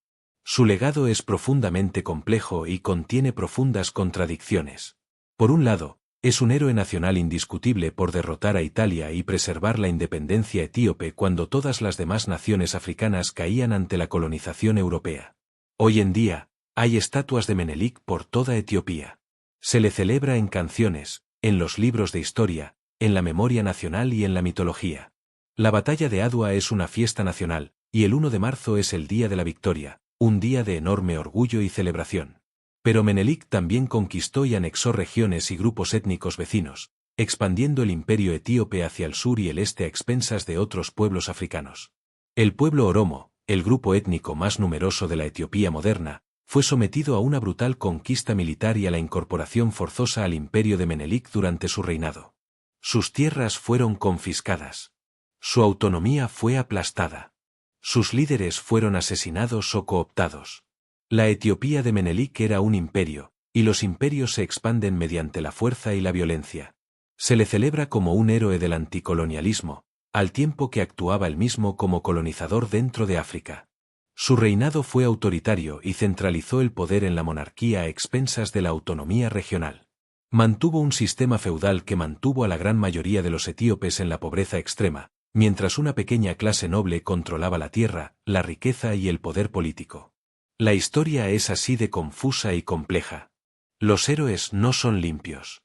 Su legado es profundamente complejo y contiene profundas contradicciones. Por un lado, es un héroe nacional indiscutible por derrotar a Italia y preservar la independencia etíope cuando todas las demás naciones africanas caían ante la colonización europea. Hoy en día, hay estatuas de Menelik por toda Etiopía. Se le celebra en canciones, en los libros de historia, en la memoria nacional y en la mitología. La batalla de Adwa es una fiesta nacional, y el 1 de marzo es el Día de la Victoria, un día de enorme orgullo y celebración. Pero Menelik también conquistó y anexó regiones y grupos étnicos vecinos, expandiendo el imperio etíope hacia el sur y el este a expensas de otros pueblos africanos. El pueblo oromo, el grupo étnico más numeroso de la Etiopía moderna, fue sometido a una brutal conquista militar y a la incorporación forzosa al imperio de Menelik durante su reinado. Sus tierras fueron confiscadas. Su autonomía fue aplastada. Sus líderes fueron asesinados o cooptados. La Etiopía de Menelik era un imperio, y los imperios se expanden mediante la fuerza y la violencia. Se le celebra como un héroe del anticolonialismo, al tiempo que actuaba él mismo como colonizador dentro de África. Su reinado fue autoritario y centralizó el poder en la monarquía a expensas de la autonomía regional. Mantuvo un sistema feudal que mantuvo a la gran mayoría de los etíopes en la pobreza extrema, mientras una pequeña clase noble controlaba la tierra, la riqueza y el poder político. La historia es así de confusa y compleja. Los héroes no son limpios.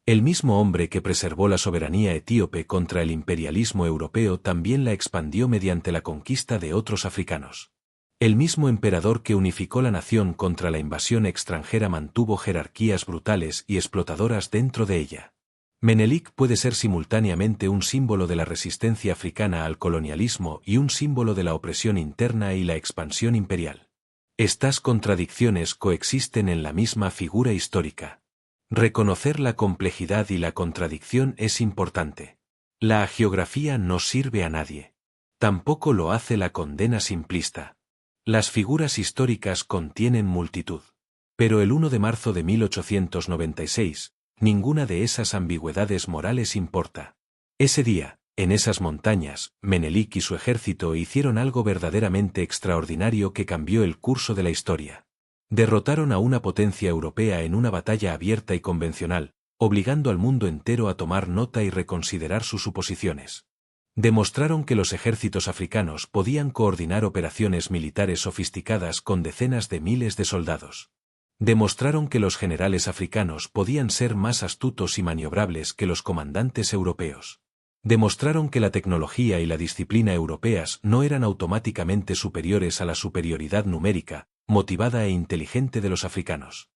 El mismo hombre que preservó la soberanía etíope contra el imperialismo europeo también la expandió mediante la conquista de otros africanos. El mismo emperador que unificó la nación contra la invasión extranjera mantuvo jerarquías brutales y explotadoras dentro de ella. Menelik puede ser simultáneamente un símbolo de la resistencia africana al colonialismo y un símbolo de la opresión interna y la expansión imperial. Estas contradicciones coexisten en la misma figura histórica. Reconocer la complejidad y la contradicción es importante. La hagiografía no sirve a nadie. Tampoco lo hace la condena simplista. Las figuras históricas contienen multitud. Pero el 1 de marzo de 1896, ninguna de esas ambigüedades morales importa. Ese día, en esas montañas, Menelik y su ejército hicieron algo verdaderamente extraordinario que cambió el curso de la historia. Derrotaron a una potencia europea en una batalla abierta y convencional, obligando al mundo entero a tomar nota y reconsiderar sus suposiciones. Demostraron que los ejércitos africanos podían coordinar operaciones militares sofisticadas con decenas de miles de soldados. Demostraron que los generales africanos podían ser más astutos y maniobrables que los comandantes europeos. Demostraron que la tecnología y la disciplina europeas no eran automáticamente superiores a la superioridad numérica, motivada e inteligente de los africanos.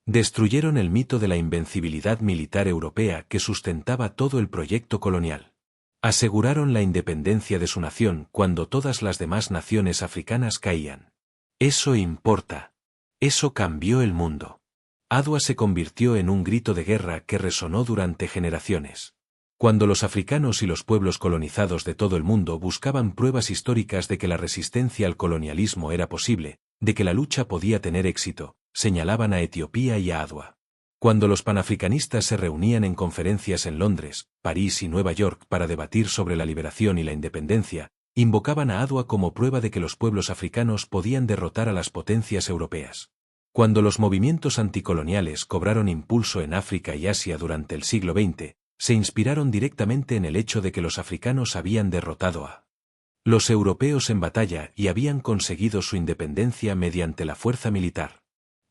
Destruyeron el mito de la invencibilidad militar europea que sustentaba todo el proyecto colonial. Aseguraron la independencia de su nación cuando todas las demás naciones africanas caían. Eso importa. Eso cambió el mundo. Adwa se convirtió en un grito de guerra que resonó durante generaciones. Cuando los africanos y los pueblos colonizados de todo el mundo buscaban pruebas históricas de que la resistencia al colonialismo era posible, de que la lucha podía tener éxito, señalaban a Etiopía y a Adwa. Cuando los panafricanistas se reunían en conferencias en Londres, París y Nueva York para debatir sobre la liberación y la independencia, invocaban a Adwa como prueba de que los pueblos africanos podían derrotar a las potencias europeas. Cuando los movimientos anticoloniales cobraron impulso en África y Asia durante el siglo XX, se inspiraron directamente en el hecho de que los africanos habían derrotado a los europeos en batalla y habían conseguido su independencia mediante la fuerza militar.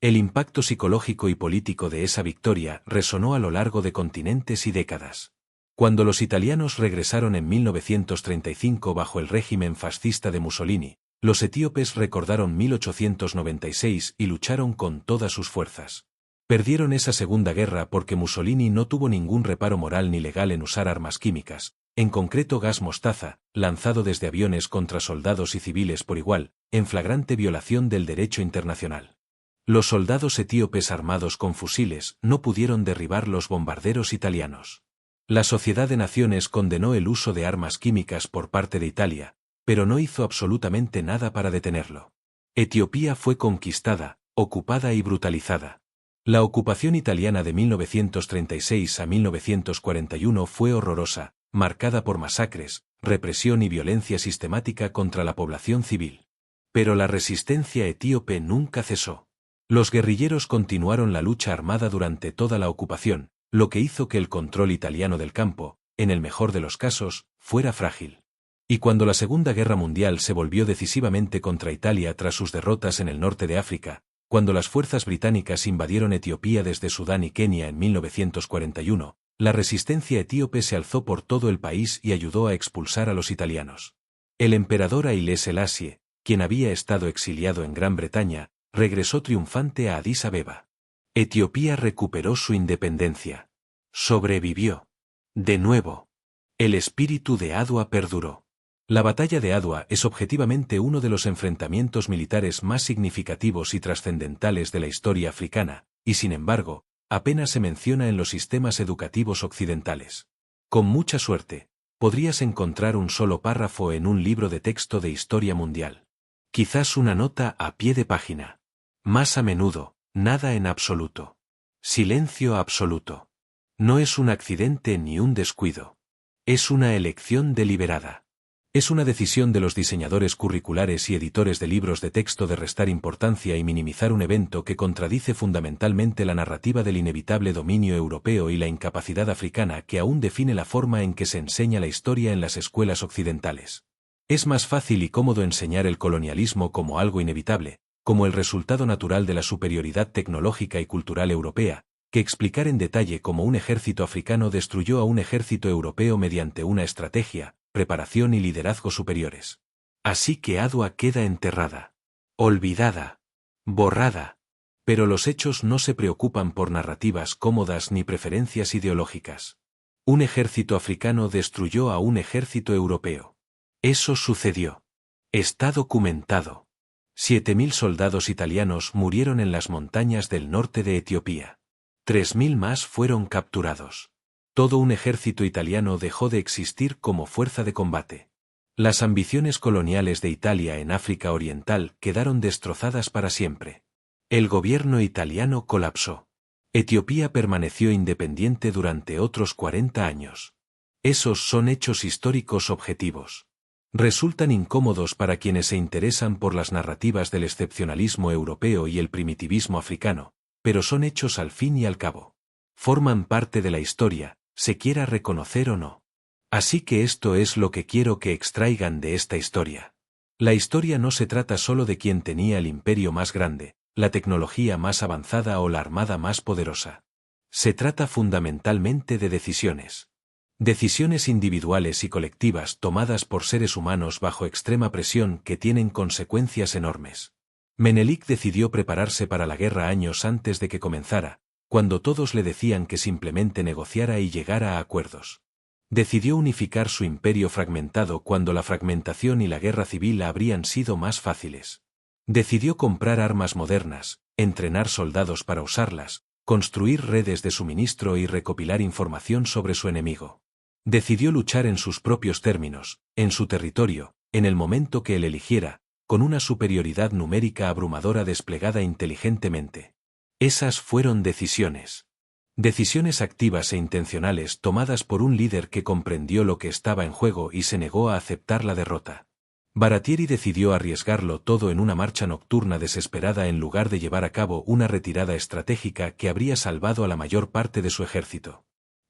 El impacto psicológico y político de esa victoria resonó a lo largo de continentes y décadas. Cuando los italianos regresaron en 1935 bajo el régimen fascista de Mussolini, los etíopes recordaron 1896 y lucharon con todas sus fuerzas. Perdieron esa segunda guerra porque Mussolini no tuvo ningún reparo moral ni legal en usar armas químicas, en concreto gas mostaza, lanzado desde aviones contra soldados y civiles por igual, en flagrante violación del derecho internacional. Los soldados etíopes armados con fusiles no pudieron derribar los bombarderos italianos. La Sociedad de Naciones condenó el uso de armas químicas por parte de Italia, pero no hizo absolutamente nada para detenerlo. Etiopía fue conquistada, ocupada y brutalizada. La ocupación italiana de 1936 a 1941 fue horrorosa, marcada por masacres, represión y violencia sistemática contra la población civil. Pero la resistencia etíope nunca cesó. Los guerrilleros continuaron la lucha armada durante toda la ocupación, lo que hizo que el control italiano del campo, en el mejor de los casos, fuera frágil. Y cuando la Segunda Guerra Mundial se volvió decisivamente contra Italia tras sus derrotas en el norte de África, cuando las fuerzas británicas invadieron Etiopía desde Sudán y Kenia en 1941, la resistencia etíope se alzó por todo el país y ayudó a expulsar a los italianos. El emperador Haile Selassie, quien había estado exiliado en Gran Bretaña, regresó triunfante a Adís Abeba. Etiopía recuperó su independencia. Sobrevivió. De nuevo. El espíritu de Adwa perduró. La batalla de Adwa es objetivamente uno de los enfrentamientos militares más significativos y trascendentales de la historia africana, y sin embargo, apenas se menciona en los sistemas educativos occidentales. Con mucha suerte, podrías encontrar un solo párrafo en un libro de texto de historia mundial. Quizás una nota a pie de página. Más a menudo, nada en absoluto. Silencio absoluto. No es un accidente ni un descuido. Es una elección deliberada. Es una decisión de los diseñadores curriculares y editores de libros de texto de restar importancia y minimizar un evento que contradice fundamentalmente la narrativa del inevitable dominio europeo y la incapacidad africana que aún define la forma en que se enseña la historia en las escuelas occidentales. Es más fácil y cómodo enseñar el colonialismo como algo inevitable, como el resultado natural de la superioridad tecnológica y cultural europea, que explicar en detalle cómo un ejército africano destruyó a un ejército europeo mediante una estrategia, preparación y liderazgo superiores. Así que Adwa queda enterrada, olvidada, borrada. Pero los hechos no se preocupan por narrativas cómodas ni preferencias ideológicas. Un ejército africano destruyó a un ejército europeo. Eso sucedió. Está documentado. 7.000 soldados italianos murieron en las montañas del norte de Etiopía. 3.000 más fueron capturados. Todo un ejército italiano dejó de existir como fuerza de combate. Las ambiciones coloniales de Italia en África Oriental quedaron destrozadas para siempre. El gobierno italiano colapsó. Etiopía permaneció independiente durante otros 40 años. Esos son hechos históricos objetivos. Resultan incómodos para quienes se interesan por las narrativas del excepcionalismo europeo y el primitivismo africano, pero son hechos al fin y al cabo. Forman parte de la historia, se quiera reconocer o no. Así que esto es lo que quiero que extraigan de esta historia. La historia no se trata solo de quien tenía el imperio más grande, la tecnología más avanzada o la armada más poderosa. Se trata fundamentalmente de decisiones. Decisiones individuales y colectivas tomadas por seres humanos bajo extrema presión que tienen consecuencias enormes. Menelik decidió prepararse para la guerra años antes de que comenzara, cuando todos le decían que simplemente negociara y llegara a acuerdos. Decidió unificar su imperio fragmentado cuando la fragmentación y la guerra civil habrían sido más fáciles. Decidió comprar armas modernas, entrenar soldados para usarlas, construir redes de suministro y recopilar información sobre su enemigo. Decidió luchar en sus propios términos, en su territorio, en el momento que él eligiera, con una superioridad numérica abrumadora desplegada inteligentemente. Esas fueron decisiones. Decisiones activas e intencionales tomadas por un líder que comprendió lo que estaba en juego y se negó a aceptar la derrota. Baratieri decidió arriesgarlo todo en una marcha nocturna desesperada en lugar de llevar a cabo una retirada estratégica que habría salvado a la mayor parte de su ejército.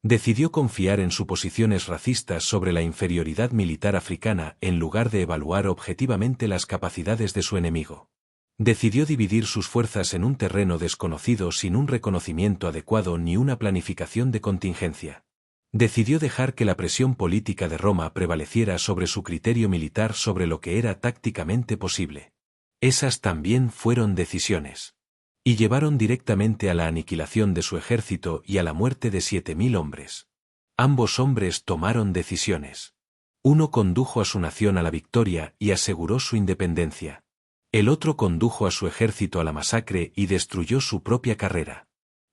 Decidió confiar en suposiciones racistas sobre la inferioridad militar africana en lugar de evaluar objetivamente las capacidades de su enemigo. Decidió dividir sus fuerzas en un terreno desconocido sin un reconocimiento adecuado ni una planificación de contingencia. Decidió dejar que la presión política de Roma prevaleciera sobre su criterio militar sobre lo que era tácticamente posible. Esas también fueron decisiones. Y llevaron directamente a la aniquilación de su ejército y a la muerte de 7.000 hombres. Ambos hombres tomaron decisiones. Uno condujo a su nación a la victoria y aseguró su independencia. El otro condujo a su ejército a la masacre y destruyó su propia carrera.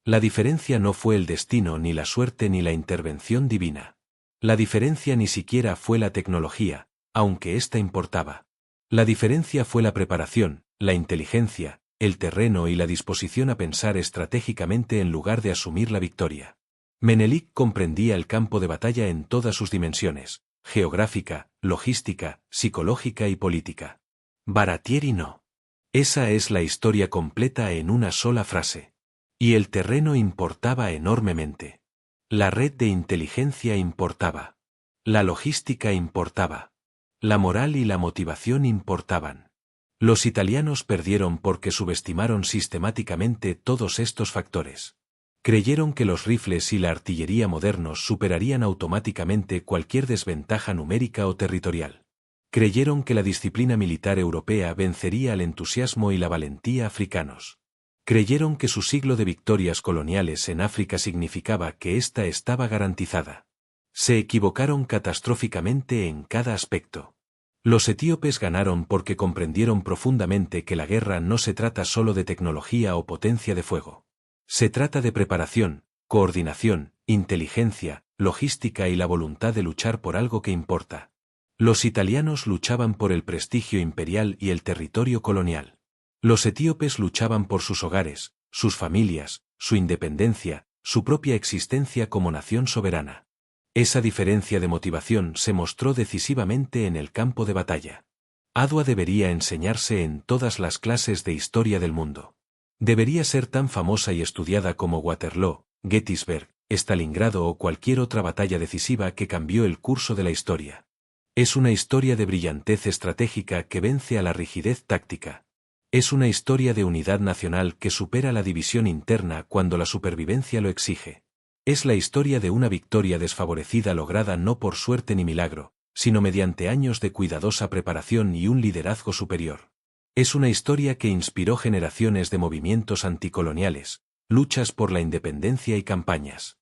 La diferencia no fue el destino ni la suerte ni la intervención divina. La diferencia ni siquiera fue la tecnología, aunque ésta importaba. La diferencia fue la preparación, la inteligencia, el terreno y la disposición a pensar estratégicamente en lugar de asumir la victoria. Menelik comprendía el campo de batalla en todas sus dimensiones, geográfica, logística, psicológica y política. Baratieri no. Esa es la historia completa en una sola frase. Y el terreno importaba enormemente. La red de inteligencia importaba. La logística importaba. La moral y la motivación importaban. Los italianos perdieron porque subestimaron sistemáticamente todos estos factores. Creyeron que los rifles y la artillería modernos superarían automáticamente cualquier desventaja numérica o territorial. Creyeron que la disciplina militar europea vencería al entusiasmo y la valentía africanos. Creyeron que su siglo de victorias coloniales en África significaba que ésta estaba garantizada. Se equivocaron catastróficamente en cada aspecto. Los etíopes ganaron porque comprendieron profundamente que la guerra no se trata solo de tecnología o potencia de fuego. Se trata de preparación, coordinación, inteligencia, logística y la voluntad de luchar por algo que importa. Los italianos luchaban por el prestigio imperial y el territorio colonial. Los etíopes luchaban por sus hogares, sus familias, su independencia, su propia existencia como nación soberana. Esa diferencia de motivación se mostró decisivamente en el campo de batalla. Adwa debería enseñarse en todas las clases de historia del mundo. Debería ser tan famosa y estudiada como Waterloo, Gettysburg, Stalingrado o cualquier otra batalla decisiva que cambió el curso de la historia. Es una historia de brillantez estratégica que vence a la rigidez táctica. Es una historia de unidad nacional que supera la división interna cuando la supervivencia lo exige. Es la historia de una victoria desfavorecida lograda no por suerte ni milagro, sino mediante años de cuidadosa preparación y un liderazgo superior. Es una historia que inspiró generaciones de movimientos anticoloniales, luchas por la independencia y campañas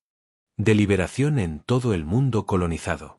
de liberación en todo el mundo colonizado.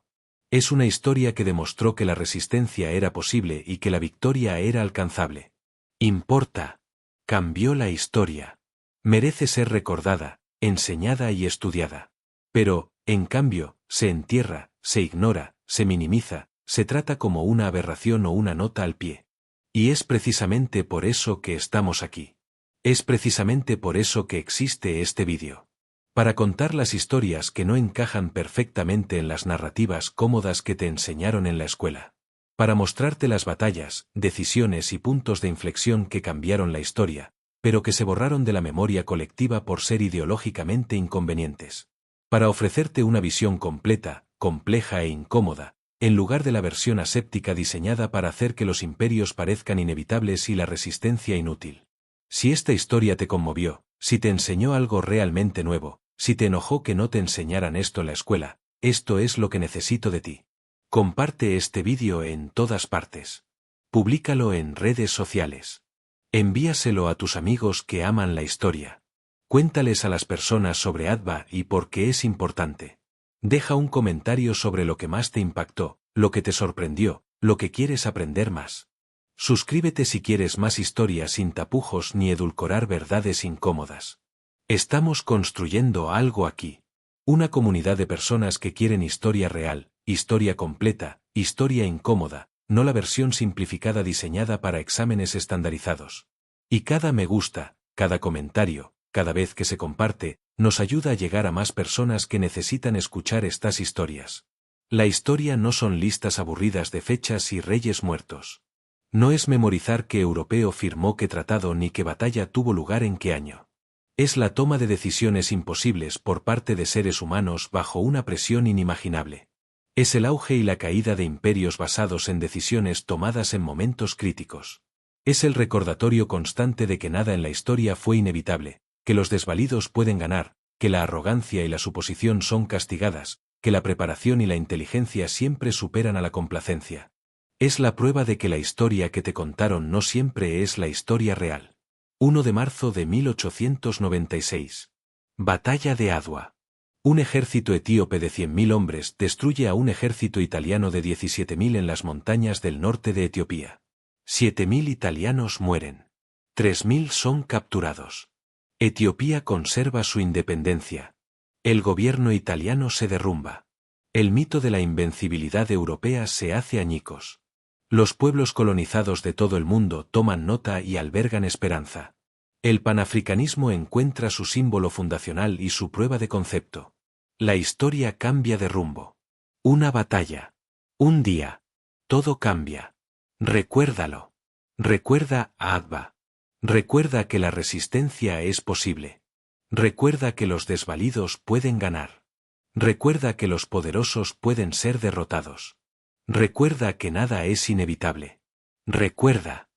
Es una historia que demostró que la resistencia era posible y que la victoria era alcanzable. Importa. Cambió la historia. Merece ser recordada, enseñada y estudiada. Pero, en cambio, se entierra, se ignora, se minimiza, se trata como una aberración o una nota al pie. Y es precisamente por eso que estamos aquí. Es precisamente por eso que existe este vídeo. Para contar las historias que no encajan perfectamente en las narrativas cómodas que te enseñaron en la escuela. Para mostrarte las batallas, decisiones y puntos de inflexión que cambiaron la historia, pero que se borraron de la memoria colectiva por ser ideológicamente inconvenientes. Para ofrecerte una visión completa, compleja e incómoda, en lugar de la versión aséptica diseñada para hacer que los imperios parezcan inevitables y la resistencia inútil. Si esta historia te conmovió, si te enseñó algo realmente nuevo, si te enojó que no te enseñaran esto en la escuela, esto es lo que necesito de ti. Comparte este vídeo en todas partes. Públicalo en redes sociales. Envíaselo a tus amigos que aman la historia. Cuéntales a las personas sobre Adwa y por qué es importante. Deja un comentario sobre lo que más te impactó, lo que te sorprendió, lo que quieres aprender más. Suscríbete si quieres más historias sin tapujos ni edulcorar verdades incómodas. Estamos construyendo algo aquí. Una comunidad de personas que quieren historia real, historia completa, historia incómoda, no la versión simplificada diseñada para exámenes estandarizados. Y cada me gusta, cada comentario, cada vez que se comparte, nos ayuda a llegar a más personas que necesitan escuchar estas historias. La historia no son listas aburridas de fechas y reyes muertos. No es memorizar qué europeo firmó qué tratado ni qué batalla tuvo lugar en qué año. Es la toma de decisiones imposibles por parte de seres humanos bajo una presión inimaginable. Es el auge y la caída de imperios basados en decisiones tomadas en momentos críticos. Es el recordatorio constante de que nada en la historia fue inevitable, que los desvalidos pueden ganar, que la arrogancia y la suposición son castigadas, que la preparación y la inteligencia siempre superan a la complacencia. Es la prueba de que la historia que te contaron no siempre es la historia real. 1 de marzo de 1896. Batalla de Adwa. Un ejército etíope de 100.000 hombres destruye a un ejército italiano de 17.000 en las montañas del norte de Etiopía. 7.000 italianos mueren. 3.000 son capturados. Etiopía conserva su independencia. El gobierno italiano se derrumba. El mito de la invencibilidad europea se hace añicos. Los pueblos colonizados de todo el mundo toman nota y albergan esperanza. El panafricanismo encuentra su símbolo fundacional y su prueba de concepto. La historia cambia de rumbo. Una batalla. Un día. Todo cambia. Recuérdalo. Recuerda, Adva. Recuerda que la resistencia es posible. Recuerda que los desvalidos pueden ganar. Recuerda que los poderosos pueden ser derrotados. Recuerda que nada es inevitable. Recuerda.